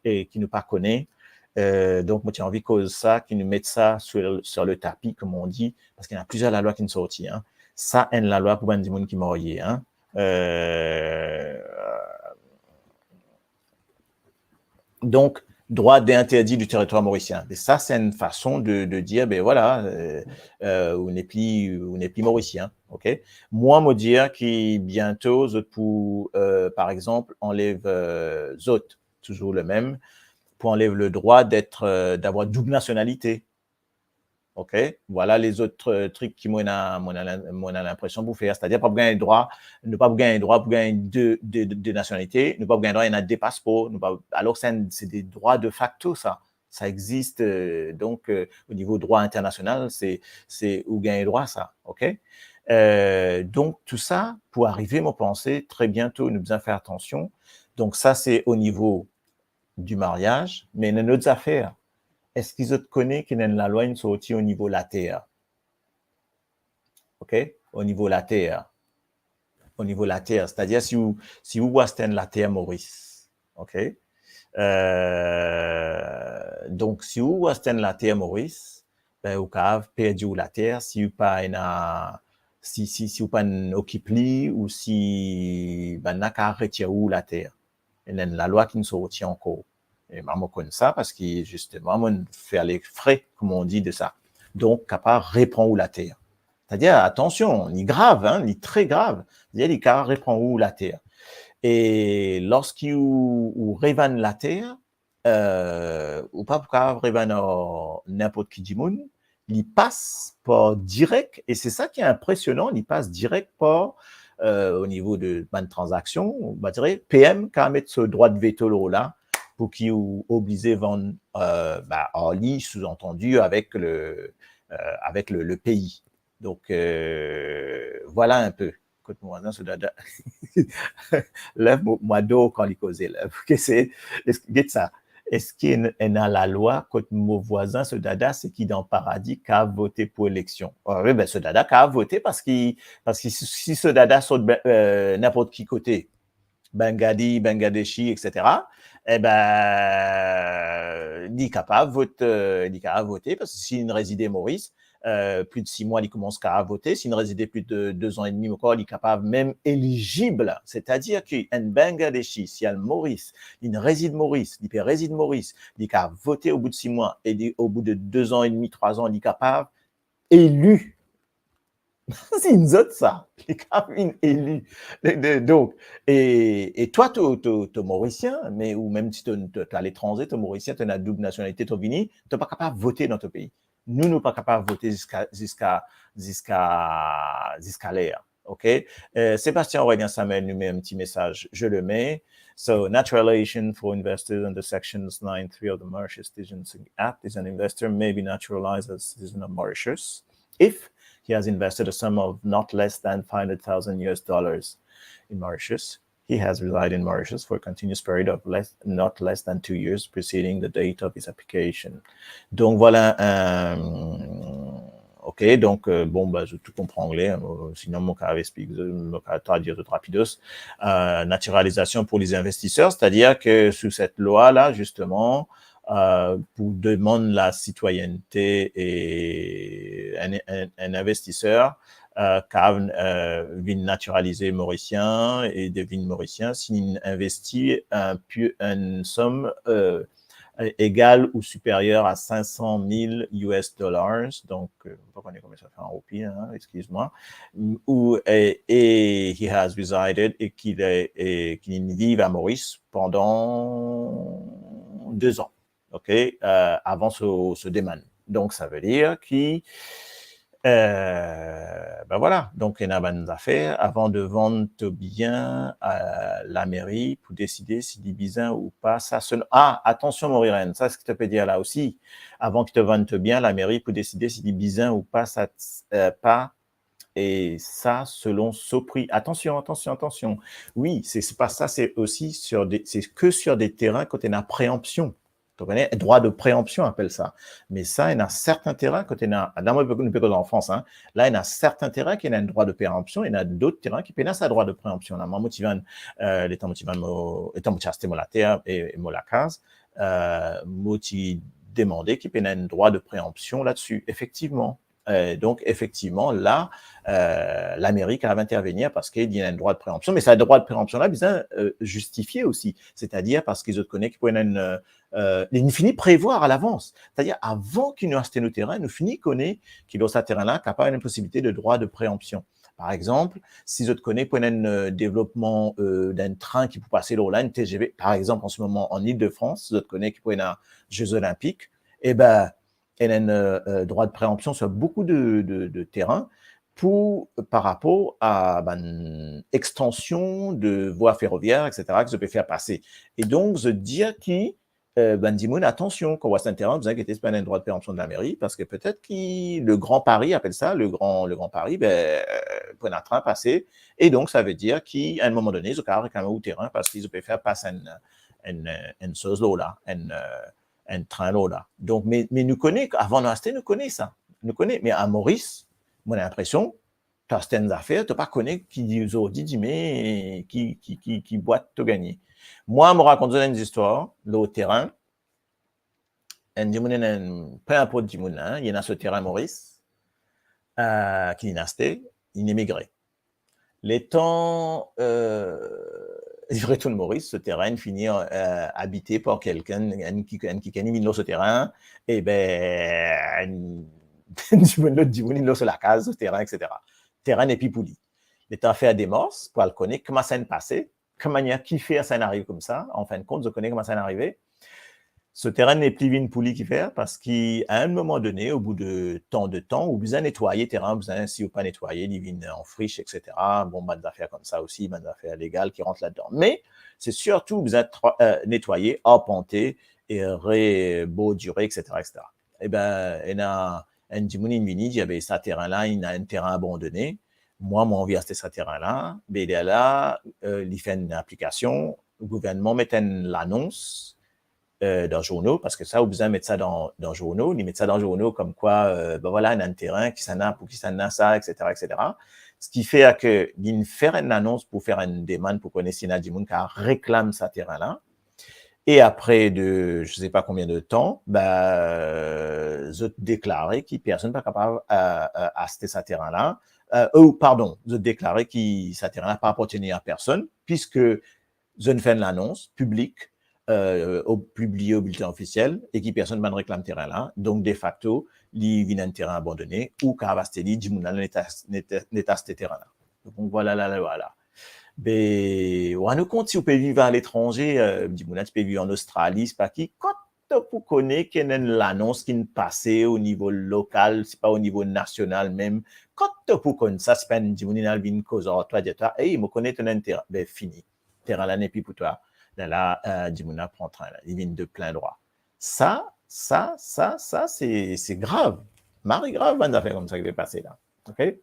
et qui nous pas connaît. Donc, moi, tu as envie que ça, qui nous mettent ça sur le tapis, comme on dit, parce qu'il y a plusieurs la loi qui nous sont sorties. Hein. Ça, est la loi pour ben du monde qui morier. Hein. Donc, droit d'interdit du territoire mauricien. Et ça, c'est une façon de dire, ben voilà, on n'est plus mauricien, ok. Moi, me dire qui bientôt, pour, par exemple, enlève zot, toujours le même, pour enlever le droit d'avoir double nationalité. OK? Voilà les autres trucs qui m'ont l'impression de vous faire. C'est-à-dire, pas gagner droit, ne pas gagner droit pour gagner deux nationalités, ne pas gagner droit, il y en a des passeports. Alors, c'est des droits de facto, ça. Ça existe, donc, au niveau droit international, c'est où gagner droit, ça. OK? Donc, tout ça, pour arriver, mon pensée, très bientôt, nous devons faire attention. Donc, ça, c'est au niveau du mariage, mais dans nos affaires, est-ce qu'ils te connaissent qu'il y a la loi qui sortie au niveau de la terre? OK? Au niveau de la terre. Au niveau de la terre. C'est-à-dire, si vous voyez la terre Maurice, OK? Donc, si vous voyez la terre Maurice, ben, vous avez perdu la terre si vous pas si vous pas occupé ou si ben, n'a qu'à retirer la terre. Il y a la loi qui nous sortit encore. Et maman connaît ça parce que justement, on fait les frais, comme on dit de ça. Donc, capable répond où la terre. C'est-à-dire, attention, ni grave, hein, ni très grave. C'est-à-dire, il capable répond où la terre. Et lorsqu'il révane la terre, ou pas capable révane n'importe qui du monde, il passe par direct, et c'est ça qui est impressionnant, il passe direct par au niveau de bonne transaction, on va dire, PM qui a mettre ce droit de veto là pour qui ou obligé vendre en ligne, sous-entendu avec le pays. Donc voilà un peu. Côte mon voisin ce dada. Là moi d'eau quand il causait là. C'est ça. Est-ce qu'il y a la loi côte mon voisin ce dada c'est qui dans le paradis qui a voté pour élection. Oui, ben ce dada qui a voté parce que si ce dada saute n'importe qui côté Bangladeshi, etc. Eh ben, il est capable de voter parce que s'il résidait Maurice, plus de 6 mois, il commence à voter. S'il résidait plus de 2 ans et demi encore, il est capable même éligible. C'est-à-dire qu'un Bangladeshi, si elle Maurice, il réside Maurice, il réside Maurice, il est capable de voter au bout de 6 mois et au bout de 2 ans et demi, 3 ans, il est capable élu. C'est une autre, ça. C'est comme une élue. Donc, et toi, tu es mauricien, mais ou même si tu es à l'étranger, tu es mauricien, tu as une double nationalité, tu es venu, tu n'es pas capable de voter dans ton pays. Nous, nous pas capables de voter jusqu'à l'air. OK? Sébastien Aurélien Samuel nous met un petit message. Je le mets. So, naturalization for investors under Sections 9.3 of the Mauritius Licensing Act is an investor may be naturalized as a citizen of Mauritius if he has invested a sum of not less than $500,000 in Mauritius. He has resided in Mauritius for a continuous period of not less than 2 years preceding the date of his application. Donc voilà, ok, donc bon, bah, je tout comprends anglais, sinon mon cas explique, mon cas traduire de rapidos. Naturalisation pour les investisseurs, c'est-à-dire que sous cette loi-là, justement, pour demander la citoyenneté et un investisseur vient naturaliser mauricien et devient mauricien s'il investit une somme égale ou supérieure à 500 000 US dollars, donc je ne sais pas combien ça fait en roupies, hein, excuse-moi, et he has resided et qu'il vive à Maurice pendant 2 ans. OK, avant ce déman. Donc, ça veut dire qu'il ben voilà, donc il y a une affaire avant de vendre ton bien à la mairie pour décider si dit bizin ou pas. Ça attention, Mauriren, ça, ce que tu peux dire là aussi. Avant qu'ils te vendent ton bien, la mairie pour décider si dit bizin ou pas, ça, pas. Et ça, selon ce prix. Attention. Oui, c'est pas ça, c'est aussi c'est que sur des terrains quand il y a une préemption. Tu connais, droit de préemption, on appelle ça. Mais ça, il y a certains terrains, quand il y a, là, moi, nous peut en France, hein, là, il y a certains terrains qui ont un droit de préemption, il y en a d'autres terrains qui ont un droit de préemption. Là, moi, motivant, l'état motivant, étant motivé la terre et la case, motivé demander qu'il y ait un droit de préemption là-dessus. Effectivement. Donc, effectivement, là, l'Amérique va intervenir parce qu'il y a un droit de préemption, mais ce droit de préemption-là, bien justifié aussi. C'est-à-dire parce qu'ils connaissent qu'il nous finit prévoir à l'avance. C'est-à-dire, avant qu'il nous achète nos terrains, nous finit connaître qu'il y a ce terrain-là qui n'a pas une possibilité de droit de préemption. Par exemple, si je te connais pour un développement d'un train qui peut passer là, une TGV, par exemple, en ce moment, en Île-de-France, je te connais qui pour un Jeux Olympiques, eh ben, il y a un droit de préemption sur beaucoup de terrains par rapport à extension de voies ferroviaires, etc., que je peux faire passer. Et donc, je dis qui Dimoun, attention, quand on voit ce terrain, vous inquiétez, c'est pas un droit de préemption de la mairie, parce que peut-être que le Grand Paris appelle ça, le Grand Paris, pour un train passer, et donc ça veut dire qu'à un moment donné, ils ont quand même au terrain, parce qu'ils peuvent faire passer une chose là, un train là. Donc, mais nous connaissons, avant d'acheter, nous connaissons ça. Nous connaissons. Mais à Maurice, moi, j'ai l'impression, tu as certaines affaires, tu n'as pas connu qui dit mais qui boite te gagner. Moi, je me raconte une histoire, là, au terrain. Peu importe Dimoun, il y a ce terrain Maurice, qui est acheté, il est migré. Les temps, il retourne Maurice, ce terrain finit habité par quelqu'un qui connaît ce terrain, et ben, Dimoun, il sur la case, ce terrain, etc. Le terrain n'est plus poli. Il est en fait à des morses, pour le connaître, comment ça s'est passé, comment il y a qui fait ça arrive comme ça, en fin de compte, je connais comment ça est arrivé. Ce terrain n'est plus une poulie qui fait parce qu'à un moment donné, au bout de temps, ou besoin de nettoyer le terrain, besoin si ou pas nettoyer, il vient en friche, etc. Bon, mal d'affaires comme ça aussi, mal d'affaires légales qui rentrent là-dedans. Mais c'est surtout besoin de nettoyer, arpenter et rebaudurer, etc., etc. Eh ben, il y a un Dimoun vini, il y avait ce terrain-là, il a un terrain abandonné. Moi, mon envie, c'était ce terrain-là. Mais il est là, il fait une application, le gouvernement met une annonce dans le journaux, parce que ça, vous besoin de mettre ça dans le journaux, ils mettent ça dans le journaux comme quoi, ben voilà, il y a un terrain qui s'en a, pour qui s'en a ça, etc., etc. Ce qui fait que, ils font une annonce pour faire une demande pour connaître si du monde qui réclame ce terrain-là. Et après je sais pas combien de temps, je déclarais que personne n'est pas capable d'acheter ce terrain-là. Je déclarais que ce terrain-là pas appartenir à personne, puisque je ne fais l'annonce publique, publié au bulletin officiel et qui personne ne réclame terrain là. Donc, de facto, il vient un terrain abandonné ou Caravasteli, Dimouna n'est pas ce terrain là. Donc, voilà. Mais, on nous compte si vous pouvez vivre à l'étranger, Dimouna, tu peux vivre en Australie, c'est pas qui. Quand vous connaissez qu'il y a l'annonce qui ne passait au niveau local, c'est pas au niveau national même. Quand vous connaissez ça, c'est pas une Dimouna, il cause, toi, dis-toi, hey, me connaît un terrain. Ben, fini. Terrain là n'est plus pour toi. Là, Dimouna prend train, là. Il vient de plein droit. Ça, c'est grave. Marie grave, une affaire comme ça qui est passé là. OK?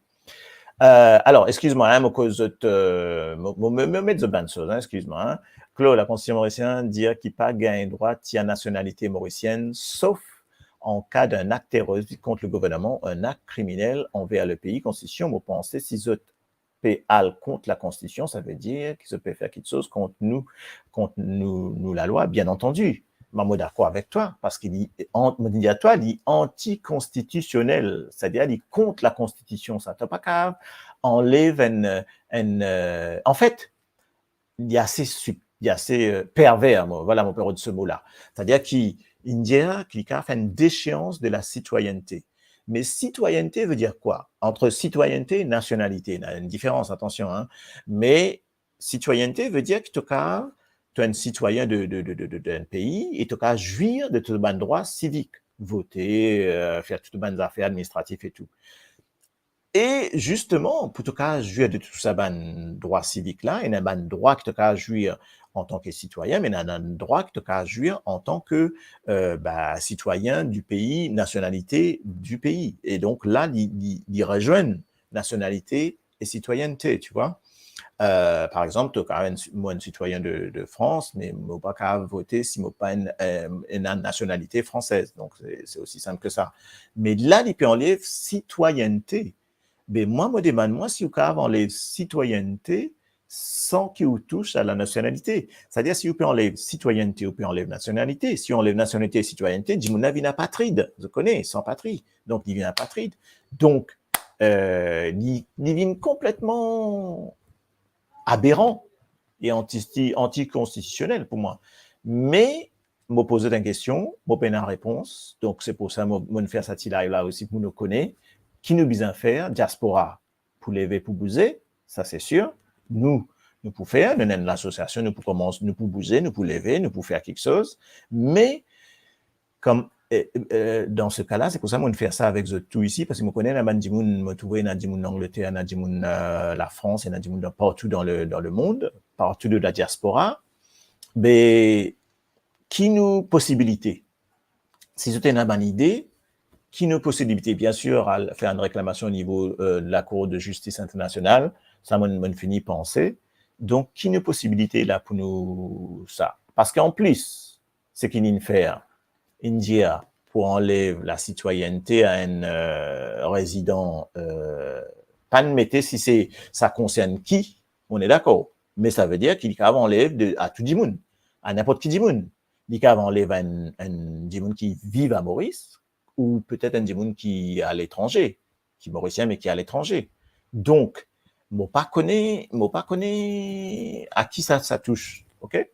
Alors, excuse-moi, me cause me mettre de bonnes choses, excuse-moi. Claude, la Constitution mauricienne dit qu'il pas gagne droit à nationalité mauricienne, sauf en cas d'un acte terroriste contre le gouvernement, un acte criminel envers le pays. Constitution, vous pensez, si vous péal contre la Constitution, ça veut dire qu'ils se peut faire quelque chose contre nous, la loi, bien entendu. Je suis d'accord avec toi, parce qu'il dit anticonstitutionnel, c'est-à-dire il contre la Constitution, ça ne pas qu'à enlève en fait, il y a assez pervers, voilà mon père de ce mot-là, c'est-à-dire qu'il a fait une déchéance de la citoyenneté. Mais citoyenneté veut dire quoi? Entre citoyenneté et nationalité, il y a une différence, attention. Hein. Mais citoyenneté veut dire que tu es un citoyen d'un pays et tu as jouir de tous les droits civiques. Voter, faire toutes les affaires administratives et tout. Et justement, pour te jouir de tout ça, droit civique-là, il y a un droit que tu as jouir en tant que citoyen, mais il y a un droit que tu as jouir en tant que citoyen du pays, nationalité du pays. Et donc là, ils rejoignent nationalité et citoyenneté, tu vois. par exemple, moi, un citoyen de France, mais je ne peux pas voter si je n'ai pas une nationalité française. Donc, c'est aussi simple que ça. Mais là, il peut enlever citoyenneté. Mais moi, je me demande, moi, si vous pouvez enlever citoyenneté sans qu'il touche à la nationalité. C'est-à-dire, si vous pouvez enlever citoyenneté, vous pouvez enlever nationalité. Si on enlève nationalité et citoyenneté, dit mon avis apatride. Je connais, sans patrie. Donc, il vient apatride. Donc, il vient complètement aberrant et anticonstitutionnel pour moi. Mais, me poser une question, me donner une réponse. Donc, c'est pour ça que je fais cette live-là aussi pour nous connaître. Qui nous besoin faire? Diaspora, pour lever, pour bouger, ça c'est sûr. Nous pouvons faire, nous avons l'association, nous pouvons commencer, nous pouvons bouger, nous pouvons lever, nous pouvons faire quelque chose. Mais, comme dans ce cas-là, c'est pour ça que je fais ça avec tout ici, parce que je connais la Dimoun, je trouve la Dimoun Angleterre, la Dimoun la France, et la Dimoun partout dans le monde, partout de la diaspora. Mais, qui nous possibilité? Si c'était une bonne idée, qui nous possibilité, bien sûr, à faire une réclamation au niveau de la Cour de justice internationale, ça m'a fini penser. Donc, qui nous possibilité là pour nous ça? Parce qu'en plus, ce qu'il y a faire, India, pour enlever la citoyenneté à un résident, pas de mettre si ça concerne qui, on est d'accord. Mais ça veut dire qu'il peut enlever à tout le monde, à n'importe qui du monde. Il peut enlever un monde qui vit à Maurice, ou peut-être un monde qui est à l'étranger, qui est mauricien mais qui est à l'étranger. Donc, je ne connais pas à qui ça touche, ok?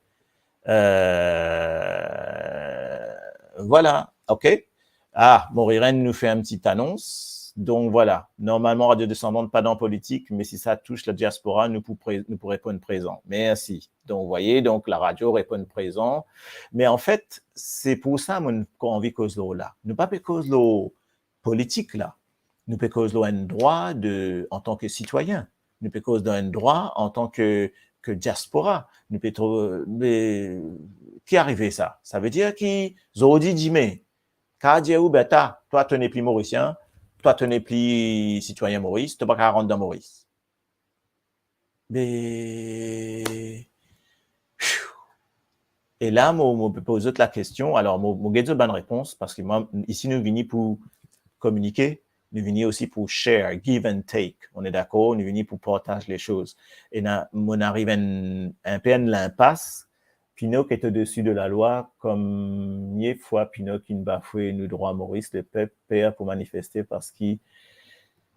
Voilà, ok? Ah, Moriren nous fait une petite annonce. Donc voilà, normalement Radio Descendante pas dans politique, mais si ça touche la diaspora, nous pourrons répondre présent. Merci. Donc vous voyez, donc la radio répond présent. Mais en fait, c'est pour ça qu'on vit cause là. Nous pas cause politique là. Nous pas cause un droit en tant que citoyen. Nous pas cause un droit en tant que diaspora. Nous peut mais qui arrivé ça? Ça veut dire qui Zodi Dime, Kadiaou Beta, toi tu n'es plus mauricien. Toi, tu n'es plus citoyen Maurice, tu n'as pas qu'à rentrer dans Maurice. Mais... Et là, je peux poser la question. Alors, je vais une bonne réponse parce que moi, ici, nous venons pour communiquer, nous venons aussi pour share, give and take. On est d'accord, nous venons pour partager les choses. Et là, on arrive un peu à l'impasse. Pinot qui est au-dessus de la loi, comme une fois Pinot qui ne bafouait nos droits Maurice, le peuple perd pour manifester parce qu'il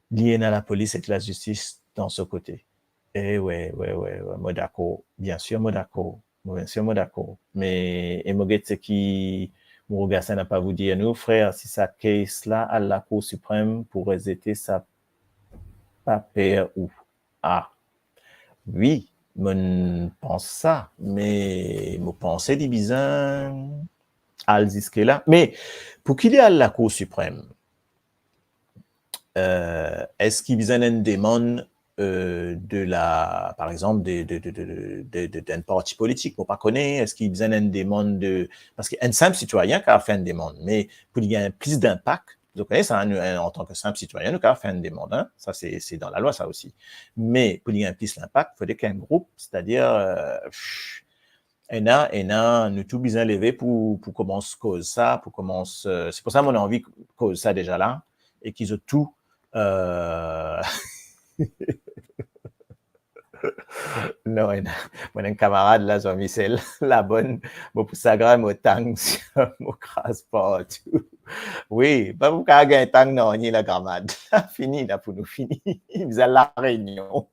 lié à la police et la justice dans ce côté. Et ouais, moi d'accord. Bien sûr, moi d'accord. Mais, et moi, ce qui, mon regard, ça n'a pas vous dire, nous, frère, si ça case là à la Cour suprême pour résister ça, pas père ou, oui, je pense ça, mais je pense des bizarres à le là. Mais pour qu'il y ait à la Cour suprême, est-ce qu'il y a une demande par exemple, d'un parti politique, on ne connaît pas, est-ce qu'il y a une demande parce qu'un simple citoyen qui a fait une demande, mais pour qu'il y ait plus d'impact, vous connaissez ça, en tant que simple citoyen, nous avons fait une demande, hein? Ça c'est dans la loi ça aussi. Mais pour qu'il y ait plus d'impact, il faudrait qu'il y ait un groupe, c'est-à-dire nous tout besoin lever pour commencer cause ça, pour commencer. C'est pour ça qu'on a envie cause ça déjà là et qu'ils ont tout. Non, mon un camarade là, Jean-Michel, la bonne, mon sagram au tang, mon crasse partout. Oui, pas vous qu'à gagner tang non, ni la grammaire. Fini là pour nous, fini. Vous allez la réunion.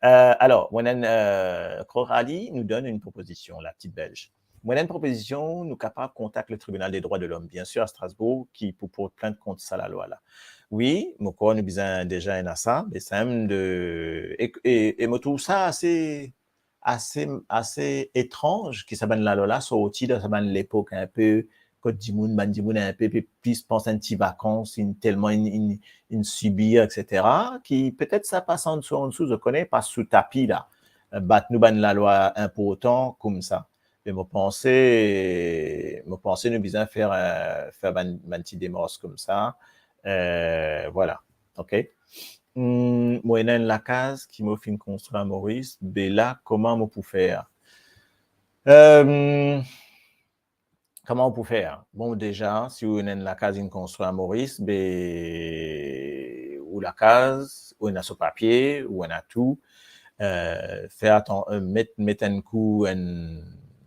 Alors, Corali nous donne une proposition, la petite belge. Moi, une proposition, nous capables contacter le tribunal des droits de l'homme, bien sûr, à Strasbourg, qui pour plainte contre ça, la loi là. Oui, mon corps nous besoin déjà un ça, mais ça et me trouve ça assez étrange qui s'appelle la loi là, sur outil de l'époque un peu, Côte d'Imoun, Bandimoun un peu plus pense un petit vacances, tellement une subir, etc., qui peut-être ça passe en dessous, je connais, pas sous tapis là, battre nous ban la loi important comme ça. Mais me penser nous besoin faire un petit démarche comme ça. Voilà, ok. Moi, la case qui m'a fait construire à Maurice, ben là, comment on peut faire? Comment on peut faire? Bon, déjà, si vous avez la case construite à Maurice, ben, ou la case, ou on a ce papier, ou on a tout, faire mettre un coup,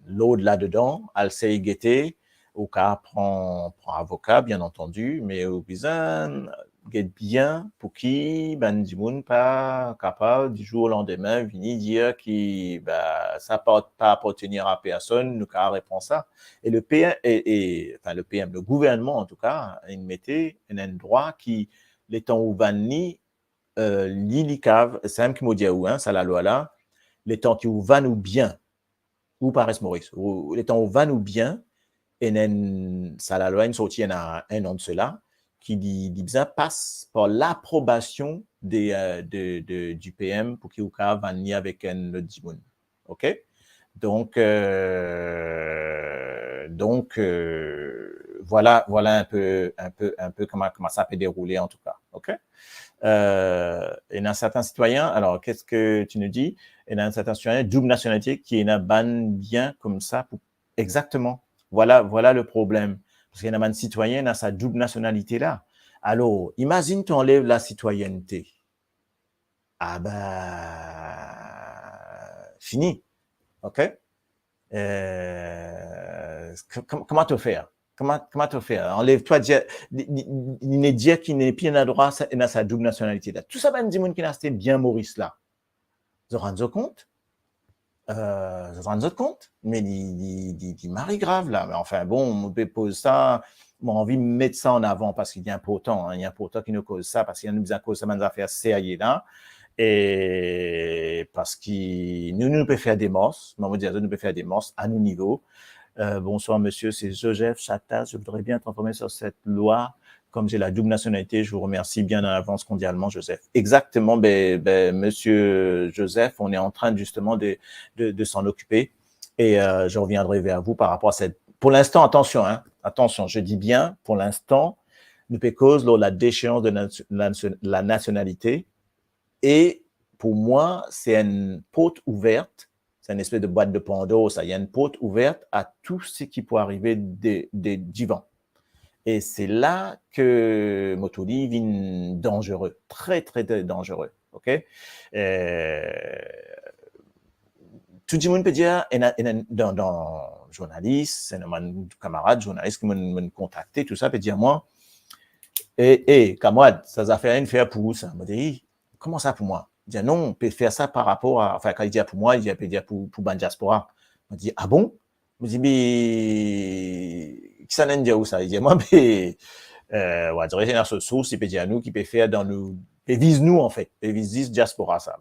l'eau là-dedans, elle s'est guetter, au cas prend avocat, bien entendu, mais au besoin, get bien pour qui, ben, du monde pas capable, du jour au lendemain, venir dire que, bah, ça pas appartenir à personne, nous, qu'à répondre ça. Et le PM, enfin, le PM, le gouvernement, en tout cas, il mettait un droit qui, les temps où vanni, l'ILICAV, c'est un qui m'a dit, hein, ça la loi là, les temps qui va nous bien, ou paraissent Maurice, les temps où va nous bien, et ça la loi, une sortie, il y a un an de cela, qui dit ça passe par l'approbation du PM pour qu'il y ait vanni avec un autre dimoun. OK? Donc, voilà un peu comment ça peut dérouler en tout cas. OK? Et dans certains citoyens, alors qu'est-ce que tu nous dis? Et dans certains citoyens, double nationalité qui est un ban bien comme ça. Exactement. Voilà le problème. Parce qu'il y a un citoyen dans sa double nationalité là. Alors, imagine tu enlèves la citoyenneté. Ah ben, fini. OK? Comment te faire? Comment te faire? Enlève-toi, il n'est dire qu'il n'est plus un droit dans sa double nationalité là. Tout ça, ben, dit qui n'a bien Maurice là. Vous vous rendez compte? Vous vous rendez compte? Mais il marie grave là. Mais enfin bon, on peut poser ça. Moi, envie de mettre ça en avant parce qu'il y a un important, hein, il y a un important qui nous cause ça parce qu'il y a une cause ça, des affaires sérieuses là. Et parce qu'il nous peut faire des morses, maman dit nous peut faire des morses à nos niveaux. Bonsoir monsieur, c'est Joseph Chatas. Je voudrais bien t'informer sur cette loi. Comme j'ai la double nationalité, je vous remercie bien en avance mondialement, Joseph. Exactement, monsieur Joseph, on est en train justement de s'en occuper et je reviendrai vers vous par rapport à cette. Pour l'instant, attention, attention, je dis bien, pour l'instant, nous cause la déchéance de la nationalité. Et pour moi, c'est une porte ouverte, c'est une espèce de boîte de Pandore, ça. Il y a une porte ouverte à tout ce qui peut arriver du vent. Et c'est là que Motoli devient dangereux, très, très dangereux. OK? Tout le monde peut dire, dans journaliste, c'est un camarade journaliste qui m'a contacté, tout ça, peut dire, moi, camarade, ça a fait une faire pour vous, ça. Je me dis, comment ça pour moi? Il dit, non, on peut faire ça par rapport à, enfin, quand il dit pour moi, il peut dire pour Ban Diaspora. Je me dis, ah bon? Je me dis, mais, qui ça n'a dit où ça? Il dit, moi, mais, ouais, dirait, c'est une source, il peut dire à nous, qui peut faire dans nous, et vise nous, en fait, et vise Diaspora, ça.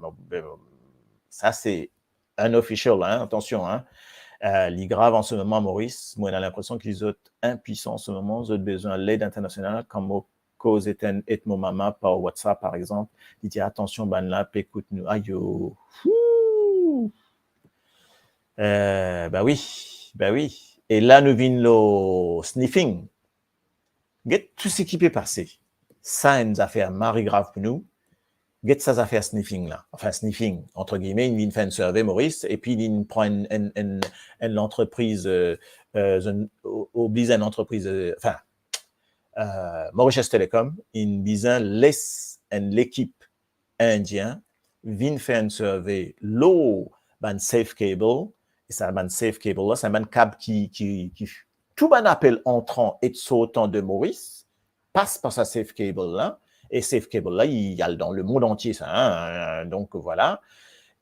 Ça, c'est unofficial, hein, attention, hein. Les graves en ce moment, Maurice, moi, on a l'impression qu'ils sont impuissants en ce moment, ils ont besoin de l'aide internationale, comme cause et mon maman par WhatsApp, par exemple. Il dit, attention, ben là, écoute-nous. Aïe, yo. Oui. Et là, nous venons le sniffing. Get tout ce qui peut passer. Ça, une affaire marre grave pour nous. Get ça affaire sniffing là. Enfin, sniffing, entre guillemets, il vient faire une survey, Maurice, et puis il prend une entreprise, oblige une entreprise, Mauritius Telecom, il laisse l'équipe indienne vient faire une survey, l'eau, ban safe cable, et ça, ban safe cable là, c'est un câble qui tout ban appel entrant et sortant de Maurice passe par sa safe cable là, et safe cable là, il y a dans le monde entier ça, hein, donc voilà.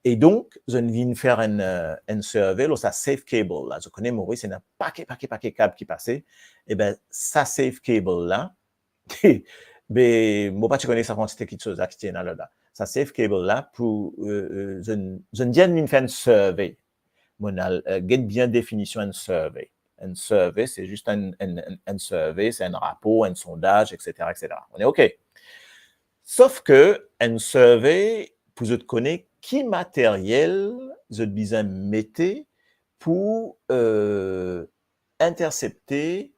Et donc, je viens faire une survey, là, ça safe cable là, je connais Maurice, il y a un paquet câble qui passait, et ben, ça safe cable là, ben, moi pas tu connais sa quantité de choses qui tient là, ça safe cable là, pour, je viens faire une survey, mon get bien définition une survey. Un survey, c'est juste un survey, c'est un rapport, un sondage, etc., etc. On est OK. Sauf que un survey, pour je te connais, qui matériel je besoin mettre pour intercepter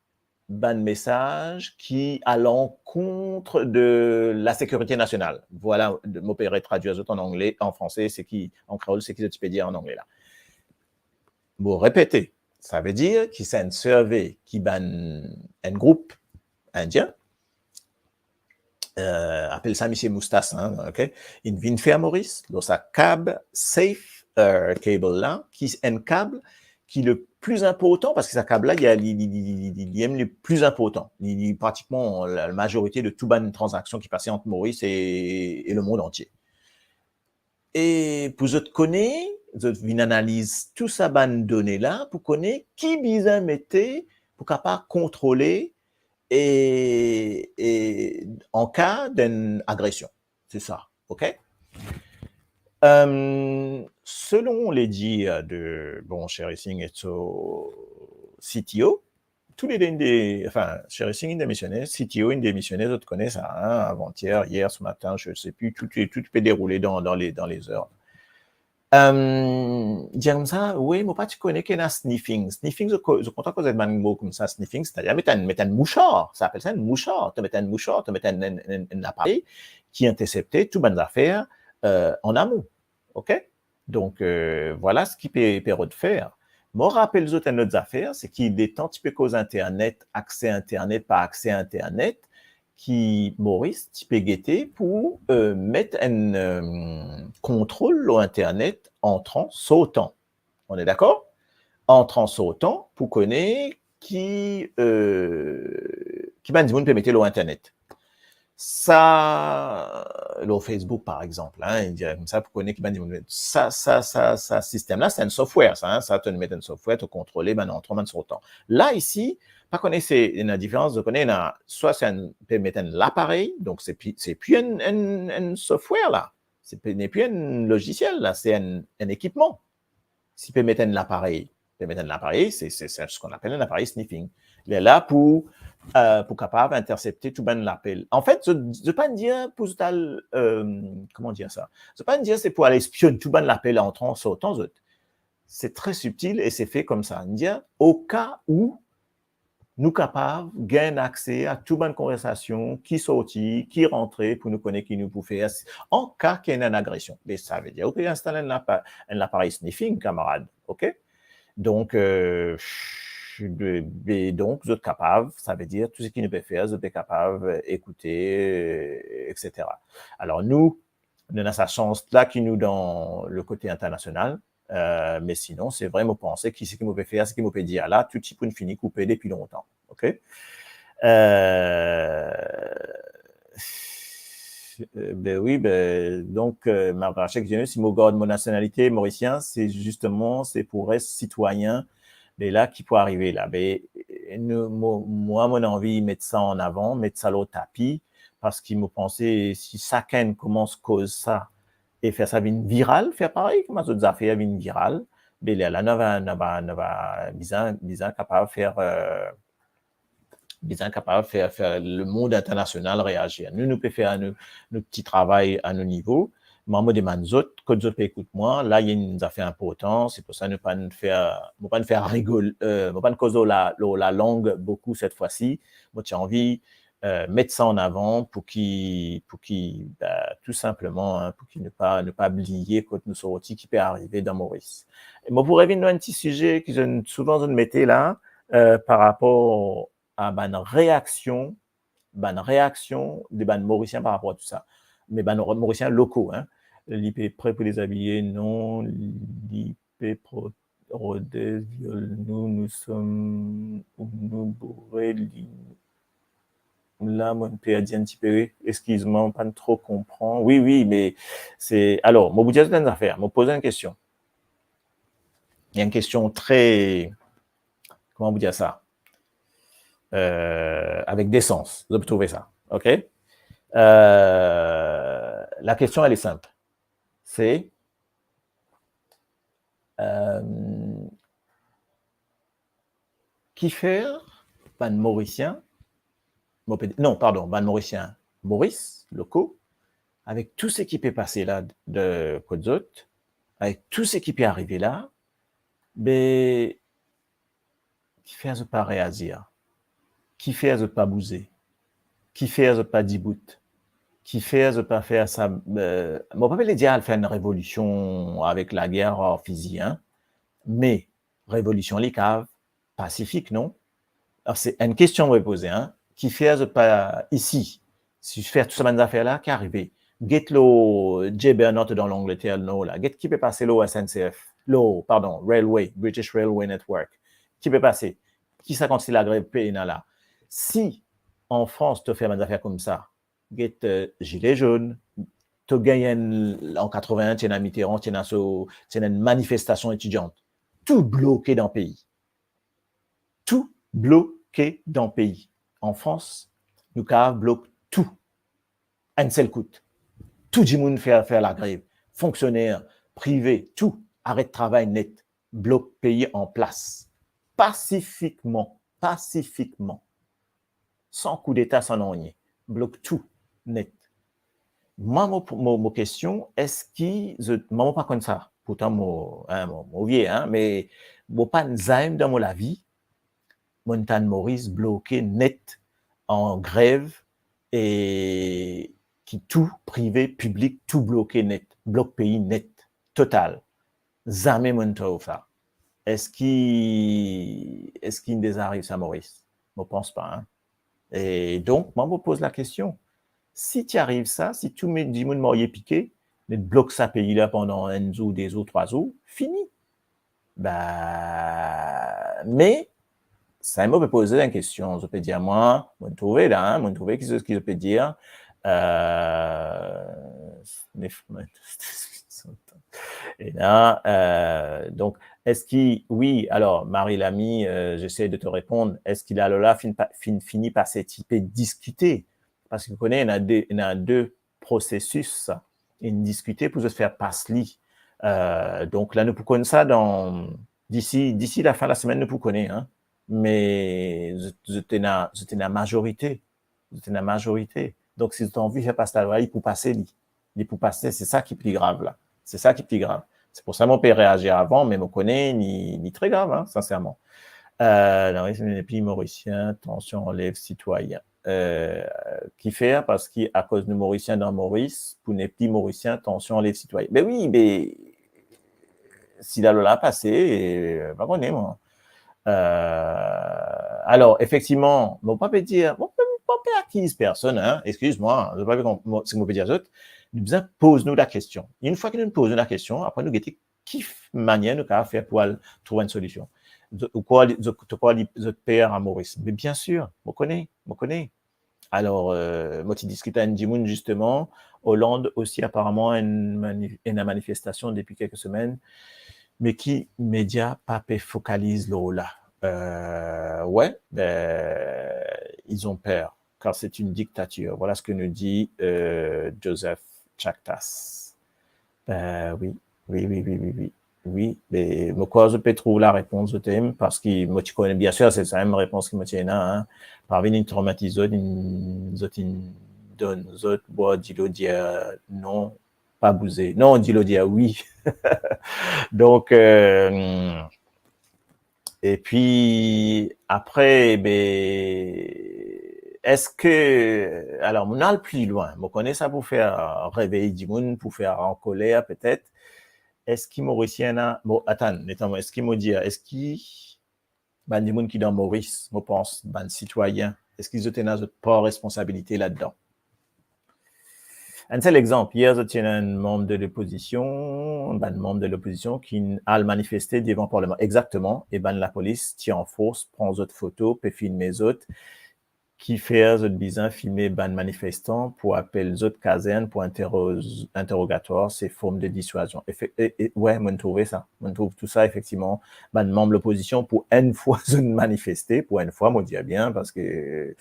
ban message qui à l'encontre de la sécurité nationale. Voilà, m'opérer traduire en anglais, en français, c'est qui, en créole, c'est qui tu peux dire en anglais là. Bon, répétez. Ça veut dire qu'il s'est un survey qui ban un groupe indien, appelle ça Monsieur Moustache, hein, ok? Il vient faire Maurice, dans sa câble safe cable là, qui est un câble qui est le plus important, parce que sa câble là, il aime le plus important. Il est pratiquement la majorité de tout ban transaction qui passait entre Maurice et le monde entier. Et pour vous connaître, vous analysez tout ça ban données là, pour connaître qui bien mettait pour capable contrôler et en cas d'une agression. C'est ça, ok? Selon les dires de Sherry Singh et son CTO, tous les Sherry Singh est démissionné, CTO est démissionné, vous connaissez ça, hein, avant-hier, hier, ce matin, je ne sais plus, tout peut dérouler dans les heures. Dire ça, oui, moi pas tu connais qu'il y a sniffing. Sniffing, je comprends que vous êtes un mot comme ça, sniffing, c'est-à-dire mettre un mouchard, ça s'appelle ça un mouchard, tu mets un mouchard, tu mets un appareil qui interceptait toutes les affaires en amont, ok? Donc, voilà ce qu'il peut faire. Moi, rappelle les autres affaires, c'est qu'il est un petit peu cause Internet, accès Internet, pas accès Internet, qui, Maurice, tu peux guetter pour mettre un contrôle au Internet entrant, sautant. On est d'accord? Entrant, sautant, pour connaître qui peut mettre au Internet. Ça, le Facebook, par exemple, hein, il dirait comme ça, pour connaître qui ça, système-là, c'est un software, ça, hein, ça, tu mets un software, tu contrôler, entrant, sautant. Là, ici, pas connaître, c'est une différence de connaître, soit c'est peut mettre l'appareil, donc c'est plus un software, là. Ce n'est plus un logiciel, là, c'est un équipement. Si peut mettre l'appareil, c'est ce qu'on appelle un appareil sniffing. Il est là pour capable intercepter tout ben l'appel. En fait, je ne pas dire pour comment dire ça? Je ne pas dire c'est pour aller espionner tout ben l'appel entrant, sautant. C'est très subtil et c'est fait comme ça. Dire au cas où nous capables gagner accès à toute bonne conversation qui sortit, qui rentrait pour nous connaître, qui nous pouvait en cas qu'il y ait une agression. Mais ça veut dire, OK, installer un appareil sniffing, camarade, OK? Donc, donc, vous êtes capable, ça veut dire tout ce qu'il nous peut faire, vous êtes capable d'écouter, etc. Alors, nous, on a sa chance là qui nous dans le côté international. Mais sinon, c'est vraiment penser qui c'est qui me peut faire, ce qui me peut dire là, tout type une fini coupé depuis longtemps, ok? Ben oui, donc ma chaque si mon garde mon nationalité mauricien, c'est justement c'est pour être citoyen, mais là qui peut arriver là, moi mon envie mettre ça en avant, mettre ça au tapis, parce qu'il me pensait si chacun commence cause ça et faire ça viral, faire pareil comme les autres affaires virales, mais là va bizarre capable faire le monde international réagir. Nous pouvons faire notre petit travail à nos niveaux. Moi, je demande aux autres, quand les autres écoutent moi, là, il y a une affaire importante, c'est pour ça que ne pas faire rigoler, ne pas causer la langue beaucoup cette fois-ci. Moi, j'ai envie mettre ça en avant pour qu'il tout simplement, hein, pour qu'il ne pas oublier quand nous sommes qui peut arriver dans Maurice. Et moi, pour revenir à un petit sujet que souvent je mettais là, par rapport à une réaction des Mauriciens par rapport à tout ça. Mais Mauriciens locaux, hein. L'IP prêt pour les habiller, non. L'IP nous sommes, nous bourrés, là, mon père dit un petit peu, excuse-moi, pas trop comprend. Oui, mais c'est, alors, moi, vous dire une affaire, me poser une question. Il y a une question très, comment vous dire ça? Avec des sens. Vous avez trouvé ça, ok? La question, elle est simple. C'est qui faire un Mauricien? Non, pardon, ban Mauricien, Maurice, locaux, avec tout ce qui peut passer là de Côte-d'Azur, avec tout ce qui peut arriver là, mais qui fait pas réagir? qui fait de pas bouger, qui fait de pas dibout, qui fait de pas faire ça. Mon papa il dit à faire une révolution avec la guerre physique, hein, mais révolution les caves pacifique, non? Alors c'est une question que je vais poser, hein, qui fait de pas ici, si je fais tout ça affaire là, qui arrive. Get lo J. Bernard dans l'Angleterre, non là. Get qui peut passer l'eau SNCF, Railway, British Railway Network, qui peut passer. Qui ça quand la grève pénale là? Si en France tu fais des affaires comme ça, get gilet jaune, tu gagnes en 81, tu as Mitterrand, tu as une manifestation étudiante, tout bloqué dans le pays, tout bloqué dans le pays. En France, nous bloquons tout, un seul coup. Tout le monde fait la grève. Fonctionnaires, privés, tout. Arrêt de travail net. Bloc pays en place. Pacifiquement. Sans coup d'État, sans rien. Bloc tout net. Moi, mon question, est-ce que... Moi, pas comme ça. Pourtant, mon vieux, hein, mais moi, pas une dans la vie. Montagne Maurice bloqué net en grève et qui tout privé, public, tout bloqué net, bloc pays net, total. Jamais monto ça. Est-ce qu'il nous arrive ça, Maurice? Je ne pense pas. Hein? Et donc, moi, je me pose la question. Si tu arrives ça, si tout le monde m'aurait piqué, ne bloque ça pays là pendant un jour, des jours, 3 jours, fini. Mais ça me peut poser une question. Je peux dire, moi, je trouve là, je trouve ce que je peux dire. Et là, donc, est-ce qu'il, oui, alors, Marie Lamy, j'essaie de te répondre, est-ce qu'il a là fini par ces types discuter? Parce que vous connaissez, il y a deux processus, une discuter pour se faire passer. Donc là, nous pouvons connaître ça d'ici la fin de la semaine, nous pouvons connaître, hein. Mais j'étais la majorité. Donc, si tu as envie de faire passer la loi, il faut passer, c'est ça qui est plus grave, là. C'est ça qui est plus grave. C'est pour ça que mon père réagit avant, mais me connaît, ni très grave, hein, sincèrement. Les pays mauriciens, tension enlève citoyen. Qui fait, parce qu'à cause de Mauriciens dans Maurice, pour les petits Mauriciens, tension enlève citoyen. Ben oui, mais si la loi a passé, pas qu'on est, moi. Alors, effectivement, on peut pas dire, on peut pas acquise personne, hein, excuse-moi, je ne sais pas ce qu'on peut dire d'autre. Nous pose-nous la question. Une fois que nous posons la question, après nous guettons quelle manière nous avons faire pour trouver une solution. Quoi le père à Maurice? Mais bien sûr, je connais. Alors, moi, tu discutes à Ndimoun, justement. Hollande aussi, apparemment, une manifestation depuis quelques semaines, mais qui, médias, pas focalise le rôle là. Ouais, ils ont peur, car c'est une dictature. Voilà ce que nous dit Joseph Chaktas. Oui, mais moi, je peux trouver la réponse au thème, parce que moi, tu connais bien sûr, c'est la même réponse que moi, tu as, hein. Parmi les traumatisés, ils donnent, bois, dis-le dire non, pas bouger. Non, dis-le dire oui. Donc, et puis, après, est-ce que, alors, on a le plus loin, on connaît ça pour faire réveiller du monde, pour faire en colère, peut-être. Est-ce qu'il Mauricien a, bon, attends, est-ce qu'il m'a dit, est-ce qu'il, des gens qui dans Maurice, je pense, citoyens, est-ce qu'ils ont pas responsabilité là-dedans? Un seul exemple, hier, il y a un membre de l'opposition, qui a manifesté devant le Parlement. Exactement. Et la police tient en force, prend autres photos, peut filmer les autres, qui fait autres bizarres filmer manifestants pour appeler les autres casernes pour interrogatoire, ces formes de dissuasion. Ouais, on trouve ça. On trouve tout ça, effectivement. Membre de l'opposition, pour une fois, manifester, pour une fois, moi, dis bien, parce que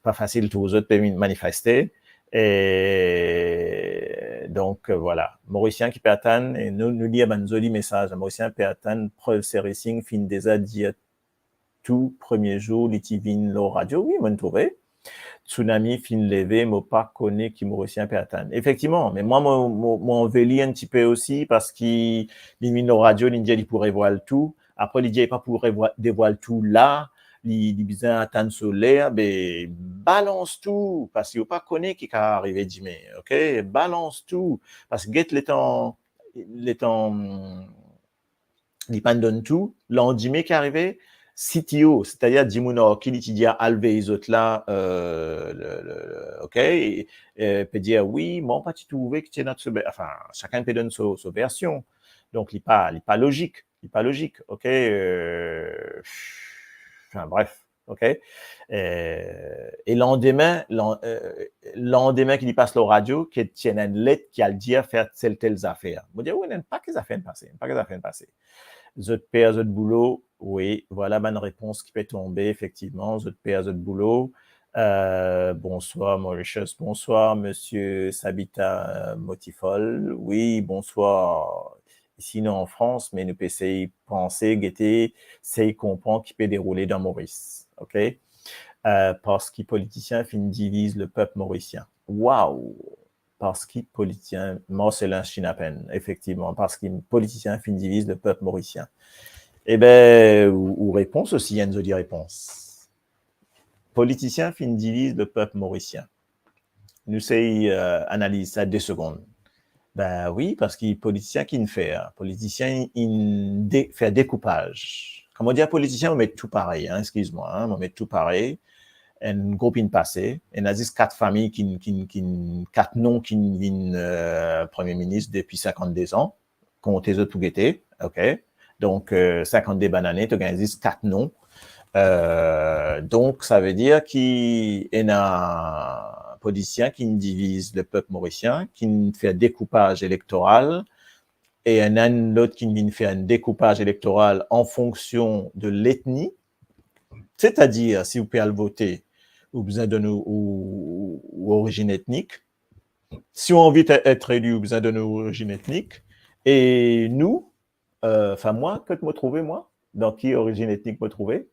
pas facile, tous les autres peuvent manifester. Et donc, voilà. Mauricien qui peut attendre, et nous lire un joli message. Mauricien peut attendre, preuve servicing, fin déjà dit tout premier jour, l'itivine, la radio. Oui, m'en trouvé. Tsunami, fin levé, moi pas connaît qui Mauricien peut attendre. Effectivement, mais moi, mon véli un petit peu aussi, parce qu'il limite la radio, l'India, il pourrait voir tout. Après, l'India, il pas pourrait dévoiler tout là. les besoin attendre soleil, ben, balance tout, parce qu'il n'y a pas connaît qui va arriver demain, ok? Balance tout, parce que get les temps, il donne tout, l'endimé qui est arrivé, CTO, c'est-à-dire Jimono, qui dit à Alve les autres là, ok, peut dire oui, mon petit trouvé que tu es notre, enfin, chacun peut donner sa version. Donc, il n'est pas logique, ok, enfin, bref, ok. Et lendemain qu'il y passe la radio, qu'il tient une lettre qui a le dire faire telle affaire. Vous dire, oui, il n'y a pas que affaires passées, Zot paie zot boulot, oui, voilà ma réponse qui peut tomber, effectivement, zot paie zot boulot. Bonsoir Mauritius, bonsoir Monsieur Sabita Motifol, oui, bonsoir. Sinon en France, mais nous essayons penser, guetter, c'est comprendre qui peut dérouler dans Maurice, ok? Parce que politicien fin divise le peuple mauricien. Waouh! Parce qu'il politicien, Marcelin Chinapen, effectivement, parce qu'il politicien fin divise le peuple mauricien. Eh bien, ou réponse aussi, Enzo dit réponse. Politicien fin divise le peuple mauricien. Nous c'est analyse ça 2 secondes. Ben oui, parce qu'il politicien qui ne fait, politicien il fait découpage. Comment dire politicien, on met tout pareil, hein, excuse-moi, hein, on met tout pareil. Un groupe in passé, et a 4 familles 4 noms qui viennent premier ministre depuis 52 ans, comptez eux tout guetté, ok? Donc, 52 bananes, tu gagnes 4 noms. Donc, ça veut dire qu'il y a un politicien qui divise le peuple mauricien, qui fait un découpage électoral, et un autre qui fait un découpage électoral en fonction de l'ethnie, c'est-à-dire, si vous pouvez le voter, ou besoin de nous ou origine ethnique. Si on a envie d'être élu, besoin de nos origines ethniques. Et nous, enfin moi, que me trouver moi, dans qui origine ethnique me trouver?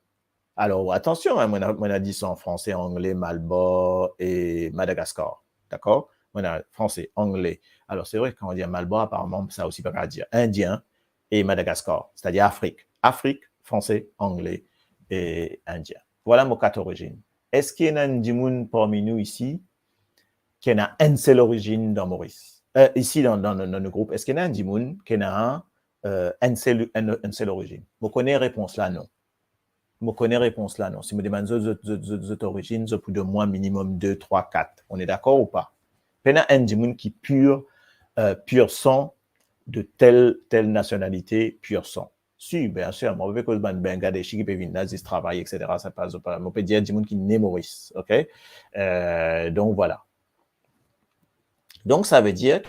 Alors attention, hein, on a dit ça en français, anglais, Malbo et Madagascar, d'accord? On a français, anglais. Alors c'est vrai quand on dit Malbo, apparemment ça aussi pas dire indien et Madagascar, c'est-à-dire Afrique, français, anglais et indien. Voilà mon 4 origines. Est-ce qu'il y a un dimoun parmi nous ici qui a une seule origine dans Maurice? Ici, dans le groupe, est-ce qu'il y a un dimoun qui a une seule origine? Vous connaissez la réponse là, non. Vous connaissez la réponse là, non. Si vous demandez votre origine, vous pouvez de moins minimum 2, 3, 4. On est d'accord ou pas? Il y a un dimoun qui pur sang de telle nationalité, pur sang. Si, bien sûr, moi, avec le Bangladesh qui peut venir, ils travaillent, etc. Ça passe pas. On peut dire du monde qui naît Maurice, ok? Donc voilà. Donc ça veut dire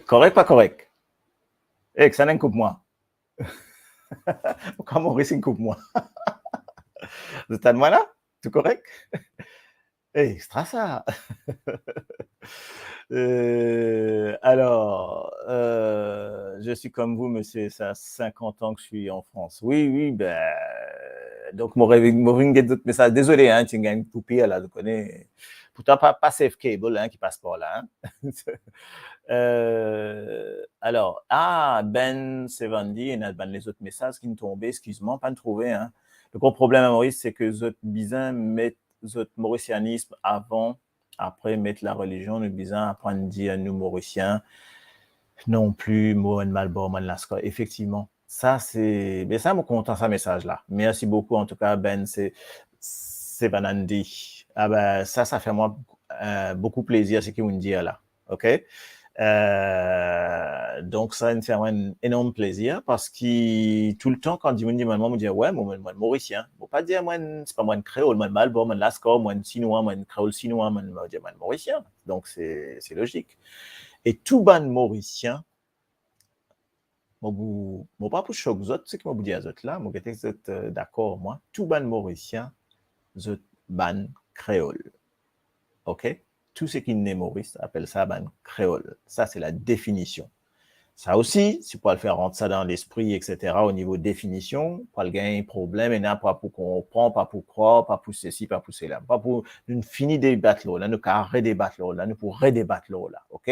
correct, pas correct? Que ça n'en coupe moi. Quand Maurice coupe moi. Vous êtes à moi là? Tout correct? Extra ça. Alors, je suis comme vous, monsieur, ça a 50 ans que je suis en France. Oui, ben, donc, mon d'autres messages. Désolé, hein, tu as une poupée, là, je connais. Pourtant, pas safe cable, hein, qui passe par là. Hein. Alors, Ben Sevandi, il y a les autres messages qui nous tombaient, excuse-moi, pas de trouver. Hein. Le gros problème à Maurice, c'est que les autres bisins mettent le mauricianisme avant, après mettre la religion, nous bisins apprendre à dire nous mauriciens, non plus, moi, Malbor, Lascaux. Effectivement, ça, c'est. Mais ça, me content, ce message-là. Merci beaucoup, en tout cas, Ben Sevanandi. Ah ben, ça fait moi beaucoup plaisir, ce qu'il me dit là. OK? Donc, ça me fait un énorme plaisir parce que tout le temps, quand je me dis, maman me dit, ouais, moi, mauricien. Bon, pas dire, moi, c'est pas moi, créole, moi, Malbor, moi, Lascaux, moi, chinois, moi, créole chinois, moi, mauricien. Donc, c'est logique. Et tout ban mauricien, moi, pas pour choc zot, c'est que moi, vous dis à zot là, moi, vous êtes d'accord, moi, tout ban mauricien, zot ban créole. OK? Tout ce qui n'est Maurice appelle ça ban créole. Ça, c'est la définition. Ça aussi, si vous pouvez le faire rentrer ça dans l'esprit, etc., au niveau définition, pas le gain problème, et n'a pas pour comprendre, pas pour croire, pas pour ceci, pas pour cela, pas pour nous finir débattre là, nous qu'à redébattre là, nous pour redébattre là, OK?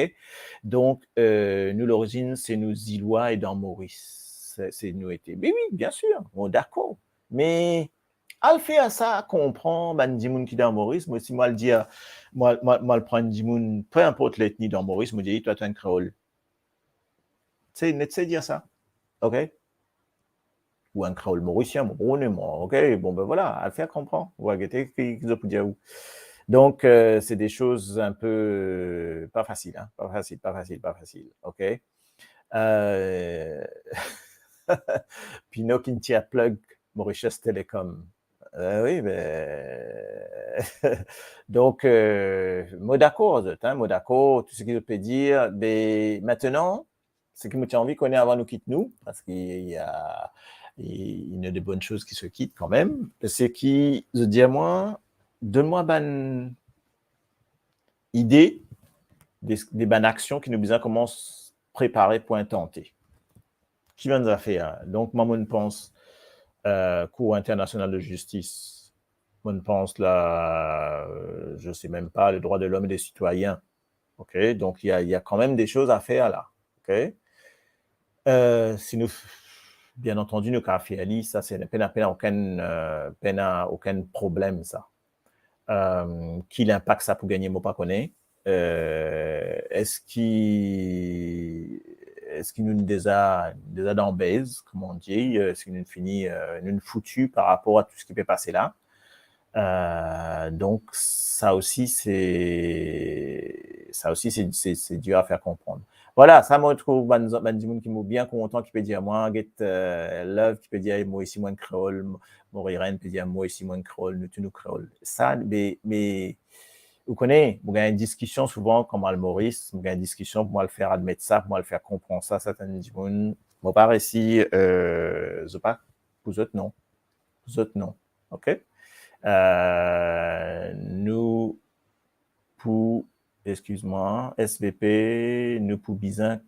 Donc, nous, l'origine, c'est nous Îlois et dans Maurice. C'est nous été. Mais oui, bien sûr, bon, d'accord. Mais, à le faire ça, comprend, ben, Dimoun qui dans Maurice, moi, si moi le dire, moi, le prendre Dimoun, peu importe l'ethnie dans Maurice, me dit, toi, tu es un créole. Tu sais dire ça, OK? Ou un créole mauricien, bon, OK? Bon, ben voilà, à le faire comprendre. Vous voyez, qu'ils ont dire où. Donc, c'est des choses un peu pas faciles, hein? Pas facile, OK? Pinot qui tire plug Mauritius Telecom. Oui, ben. Donc, mot d'accord, tout ce qu'il peut dire. Mais maintenant, ce qui me tient envie qu'on ait avant nous quitte nous, parce qu'il y a des bonnes choses qui se quittent quand même, c'est qui, je dis à moi, donne-moi une idée des bonnes actions qui nous disent comment se préparer pour intenter. Qui va nous faire? Donc, moi, je pense Cour internationale de justice. Je pense là, je ne sais même pas, les droits de l'homme et des citoyens. OK? Donc, il y a quand même des choses à faire là. OK? Si nous, bien entendu, nous avons fait ça, c'est aucun problème, ça. Qui l'impact ça pour gagner, moi pas connaît. Est-ce qu'il nous déjà dans base, comme on dit, est-ce qu'il nous finit nous foutu par rapport à tout ce qui peut passer là. Donc ça aussi c'est dur à faire comprendre. Voilà, ça me trouve Bandimoun qui m'a bien content, qui peut dire moi get love, qui peut dire moi ici moins créole, Moriren peut dire moi ici moins créole, nous créole. Ça, mais vous connaissez, vous avez une discussion souvent comme le Maurice, vous avez une discussion pour moi le faire admettre ça, pour moi le faire comprendre ça, certains Bandimoun. Moi pas ici, je pas, vous autres non, ok. Nous pour excuse-moi, SVP, nous pour bien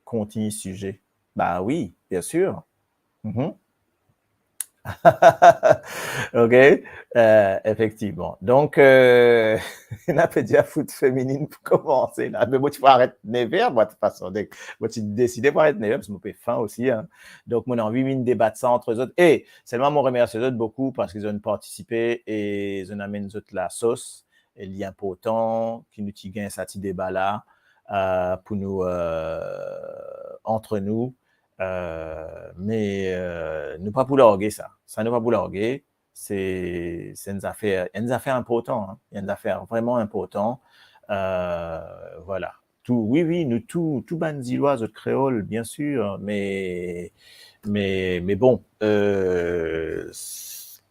continuer sujet. Bah oui, bien sûr. OK, effectivement. Donc, on a fait déjà foot féminine pour commencer là. Mais moi, tu vas arrêter Never, moi, de toute façon. Moi, tu décides pour arrêter Never parce que moi, j'ai faim aussi. Hein. Donc, moi, on a envie de débattre ça entre eux autres. Et seulement, moi, remercie eux autres beaucoup parce qu'ils ont participé et ils ont amené eux autres la sauce. Et il y a important qui nous gagne ça petit débat là pour nous, entre nous. Mais ne pas pour larguer ça ne va pas larguer, c'est une affaire importante, hein. Il y a une affaire vraiment importante, voilà. Oui, nous tout banzilois de créole, bien sûr, mais bon,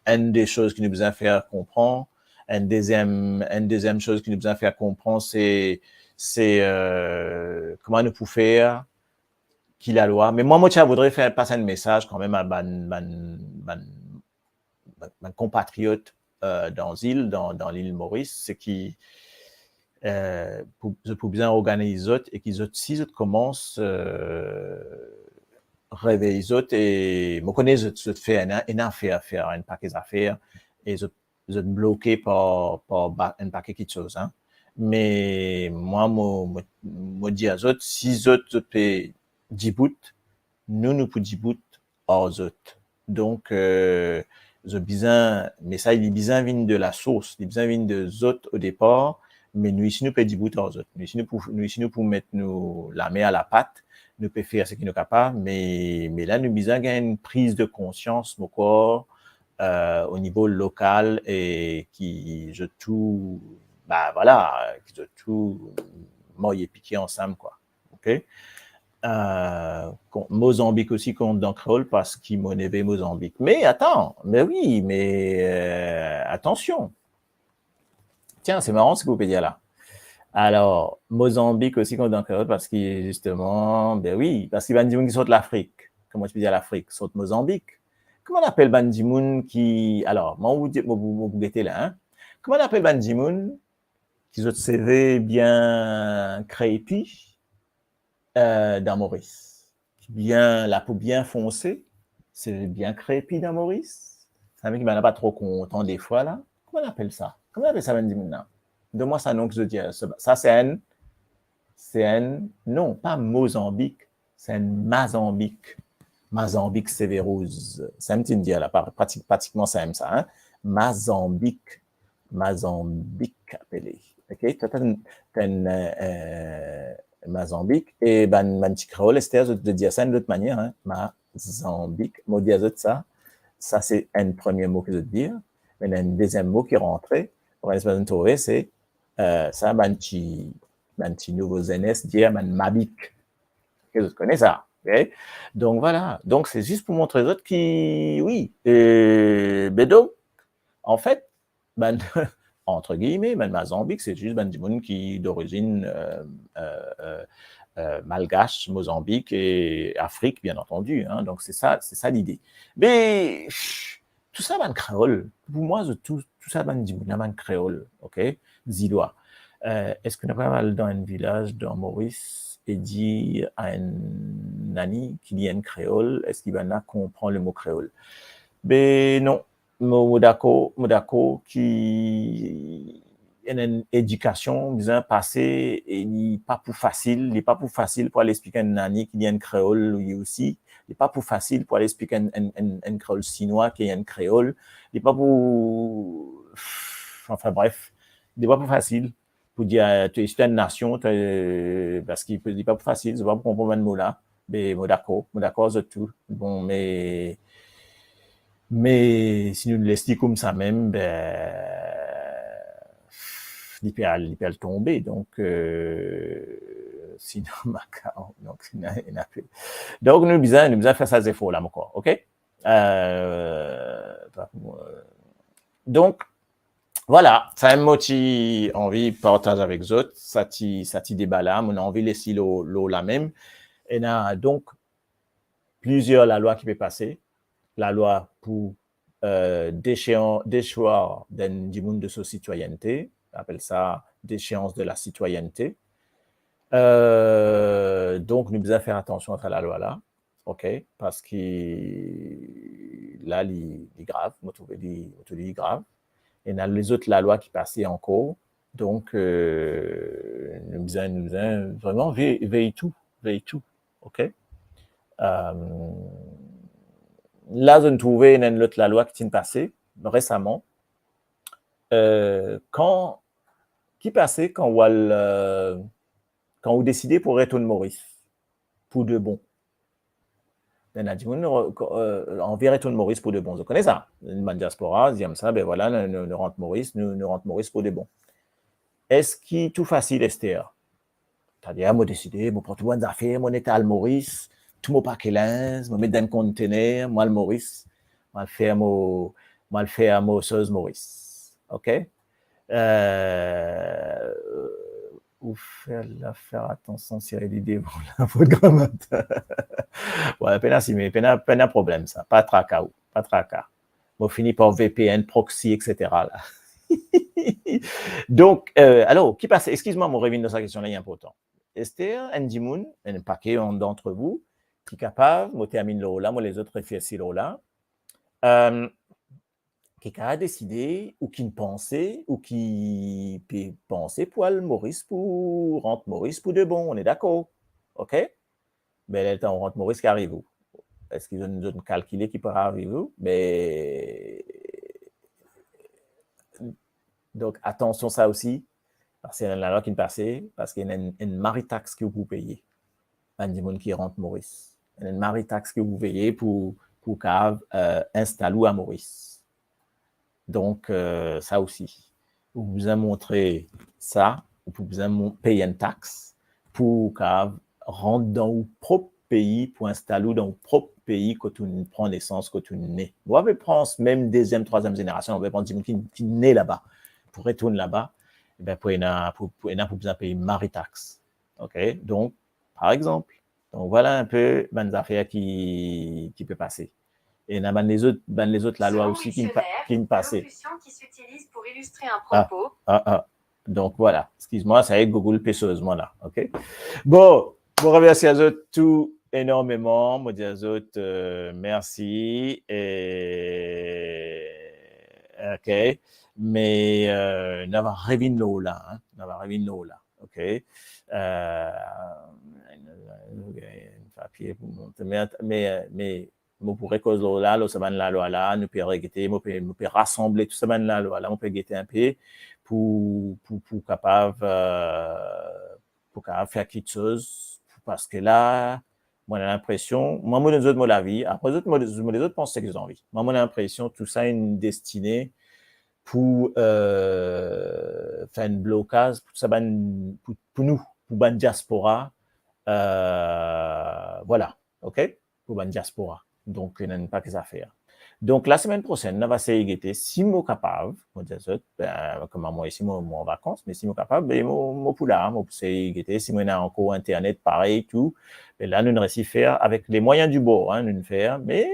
une des choses qui nous besoin faire comprendre, une deuxième chose qui nous besoin faire comprendre, c'est comment nous pouvons faire qui la loi. Mais moi, je voudrais faire passer un message quand même à mes compatriotes dans l'île Maurice, c'est qui pour bien organiser et qu'ils aussi commencent réveiller les autres et me connaissent je fais une affaire faire un paquet d'affaires et je bloqué par un paquet de choses, hein. Mais moi, moi dis à autres, si autres peut Djibouti, nous pour Djibouti, hors autres. Donc, je besoin, mais ça, il est besoin de la source, il est besoin de autres au départ, mais nous ici, nous peut Djibouti hors autres. Nous ici, nous pour mettre nous, la main à la pâte, nous peut faire ce qui nous est capable, mais là, nous besoin une prise de conscience, mon corps, au niveau local et qui, je tout, bah voilà, qui je tout, moi, il est piqué ensemble, quoi. OK? Mozambique aussi compte dans Créole parce qu'il m'a élevé Mozambique. Mais attends, mais oui, mais attention. Tiens, c'est marrant ce que vous pouvez dire là. Alors, Mozambique aussi compte dans Créole parce qu'il justement, ben oui, parce qu'il va dire qu'il saute l'Afrique. Comment tu peux dire l'Afrique? Saute Mozambique. Comment on appelle Bandimoun qui. Alors, moi, vous guettez là, hein? Comment on appelle Bandimoun qui saute CV bien crépi dans Maurice? Bien, la peau bien foncée, c'est bien crépi dans Maurice. Ça veut dire qu'il n'en a pas trop content des fois là. Comment on appelle ça? Comment on appelle ça Bandimoun là? Donne-moi ça nom que je dis. Ça, c'est un. Non, pas Mozambique, c'est un Mazambique. Mazambique sévérouse. C'est un petit dire là, pratiquement ça aime ça. Hein? Mazambique appelé. OK? Tu as un Mazambique et ben petit créole, c'est de dire ça d'une autre manière. Hein? Mazambique. Moi, dire ça. Ça, c'est un premier mot que je veux dire. Mais il y a un deuxième mot qui est rentré. Pour l'instant, trouver, c'est ça, ben petit nouveau ZNS, dire ben Mabic. Que vous connaissez ça. Okay? Donc voilà, donc c'est juste pour montrer aux autres qui, oui, mais donc, en fait, ben, entre guillemets, ben, Mozambique, c'est juste ben, du monde qui d'origine malgache, Mozambique et Afrique, bien entendu. Hein, donc c'est ça l'idée. Mais tout ça, ben, créole. Pour moi, tout ça, ben, du monde créole, ok, Zilois. Est-ce qu'on a pas mal dans un village dans Maurice et dit à un nani qu'il y a un créole, est-ce qu'il va comprendre le mot créole? Ben non, Modako qui a une éducation bien passée et n'est pas pour facile, n'est pas pour facile pour aller expliquer à un nani qu'il y a un créole lui aussi, n'est pas pour facile pour aller expliquer un créole chinois qu'il y a un créole, n'est pas pour, enfin bref, n'est pas pour facile. Pour dire, tu es une nation, parce qu'il n'est pas facile, c'est pas pour comprendre le mot là, mais d'accord, c'est tout. Bon, mais si nous le laissons comme ça même, ben, il peut tomber, donc, sinon, donc, donc, nous besoin faire ça efforts là, encore, ok? Donc, voilà, ça un mot qui envie partage avec les autres, ça ti débat là, on a envie de laisser l'eau là même. Et là, donc, plusieurs la loi qui peut passer, la loi pour déchoir du monde de sa citoyenneté, on appelle ça déchéance de la citoyenneté. Donc, nous devons faire attention à la loi là, ok, parce que là, il est grave, moi, je trouve il est grave. Et dans les autres, la loi qui passait encore. Donc, nous devons vraiment veiller tout. OK? Là, je trouvais une autre la loi qui est passée récemment. Qui passait quand on décidait pour retourner Maurice, pour de bon. On a dit, on verrait tout Maurice pour de bon. Vous connaissez ça? Une diaspora, ils aiment ça, ben voilà, nous rentre Maurice, nous rentre Maurice pour de bon. Est-ce qu'il est tout facile, Esther? C'est-à-dire, moi, décidé, moi, pour tout bonnes affaires, mon état à Maurice, tout mon paquet lins, moi, mettre dans un conteneur, moi, le Maurice, moi, le faire à sauce Maurice. OK? Ou faire attention si il y a l'idée pour la faute grammaire. Ouais, peine problème, ça. Pas tracas. Bon, fini par VPN, proxy, etc. Là. Donc, alors, qui passe? Excuse-moi, mon revient de sa question là, il est important. Esther, Andy Moon, un paquet d'entre vous qui est capable, moi termine là, moi les autres réfléchissent là. qui a décidé, ou qui ne pensait, ou qui peut penser pour aller Maurice, pour rentrer Maurice pour de bon, on est d'accord, ok? Mais là, on rentre Maurice qui arrive où? Est-ce qu'ils ont calculé qui peut arriver où? Mais donc, attention ça aussi, parce qu'il y a la loi qui est passée, parce qu'il y a une maritaxe que vous payez. Un monde qui rentre Maurice. Il y a une maritaxe que vous payez pour installer à Maurice. Donc, ça aussi. Vous vous avez montré ça, vous vous avez payé une taxe pour rentrer dans votre propre pays, pour installer dans votre propre pays quand tu prends naissance, quand tu nais. Vous pouvez prendre même deuxième, troisième génération, on peut prendre des gens qui naissent là-bas. Pour retourner là-bas, pour besoin payer maritaxe. OK? Donc, par exemple, donc voilà un peu les affaires qui peut passer. Et il y a les autres la loi aussi qui ne passait. Qui s'utilise pour illustrer un propos. Donc voilà, excuse-moi, ça y est, Google pesseusement là. OK? Bon, je remercie à eux tout énormément. Je dis à eux merci. OK? Mais n'ava revin là, hein, n'ava revin là, ok. Papier pour monter, mais moi pourrais cause là, ça va là, nous peut regarder, nous peut rassembler tout ça là, on peut guetter un peu pour capable faire quelque chose, parce que là, moi j'ai l'impression, moi les autres la vie, après les autres pensent qu'ils ont envie. Moi j'ai l'impression tout ça est une destinée pour faire un blocage pour nous, pour la diaspora, voilà, ok, pour la diaspora. Donc, il n'y a pas que ça à faire. Donc, la semaine prochaine, on va essayer de si moi capable, comme moi ici, moi en vacances, mais si moi capable, moi pour là, moi essayer si moi on a encore internet pareil tout, et là nous réussissons à faire avec les moyens du bord, hein, nous faire, mais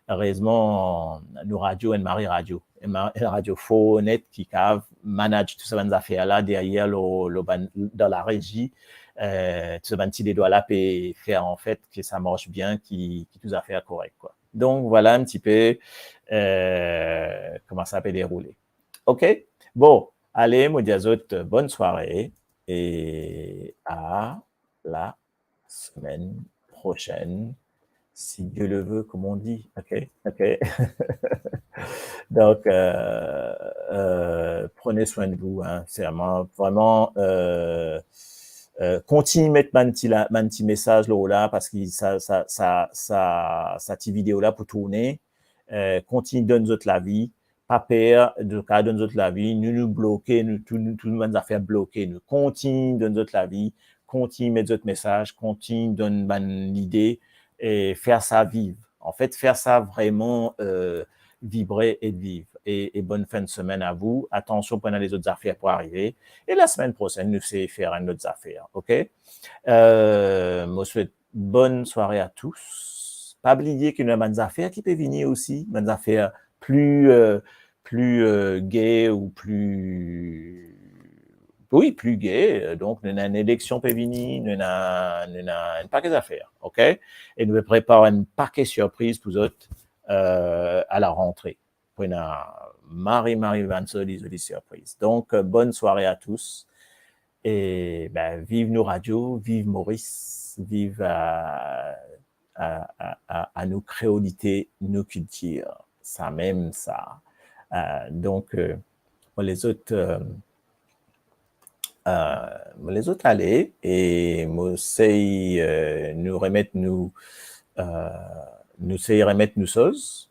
heureusement, nous radio et Marie Radio, et radio Net qui manage tout ça dans affaires là derrière dans la régie, tout ça petit des doigts là et faire en fait que ça marche bien, qui tout affaires correct quoi. Donc voilà un petit peu comment ça peut dérouler. Ok, bon, allez, moi dis à autres, bonne soirée et à la semaine prochaine. Si Dieu le veut, comme on dit, ok. Donc, prenez soin de vous, hein, c'est vraiment, continuez de mettre un petit message là, parce que ça petite vidéo là pour tourner, continue de donner notre la vie, pas peur de cas donner notre la vie, nous bloquer, tout le monde a fait bloquer, nous continue de donner notre la vie, continue de mettre notre message, continue de donner l'idée, et faire ça vivre. En fait, faire ça vraiment vibrer et vivre. Et bonne fin de semaine à vous. Attention pendant les autres affaires pour arriver. Et la semaine prochaine, nous allons faire une autre affaire. OK? Moi, je souhaite bonne soirée à tous. Pas oublier qu'il y a des affaires qui peuvent venir aussi. Des affaires plus gaies ou plus gai. Donc, nous avons une élection peut venir, nous avons un paquet d'affaires, ok? Et nous préparons un paquet de surprises pour vous autres à la rentrée. Pour une Marie Vansoli des surprises. Donc, bonne soirée à tous. Et vive nos radios, vive Maurice, vive à nos créolités, nos cultures. Ça même, ça. Donc, les autres aller et nous remettre nous choses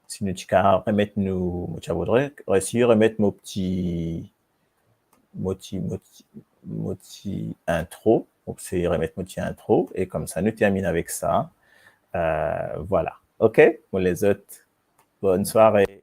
si nous remettre nous je voudrais réussir remettre mon petit intro, c'est remettre mon petit intro et comme ça nous termine avec ça, voilà, ok. Pour les autres, bonne soirée.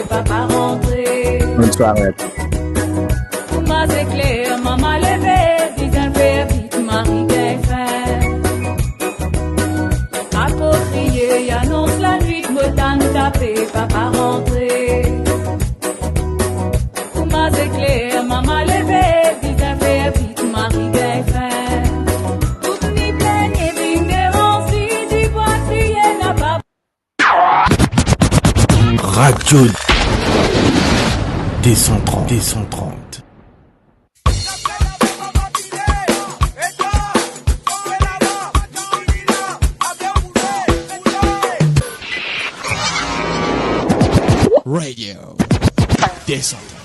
Papa rentré. Bonne soirée. Maman éclair, maman levé, dis un fait toute la nuit, me t'en tapé, papa rentré. Tout m'a éclairé, maman levé, vite à faire, vite, Marie gagne fin. Tout ni plaignez, vine dérange, si vois crier, n'a pas. Radio D130. Radio D130.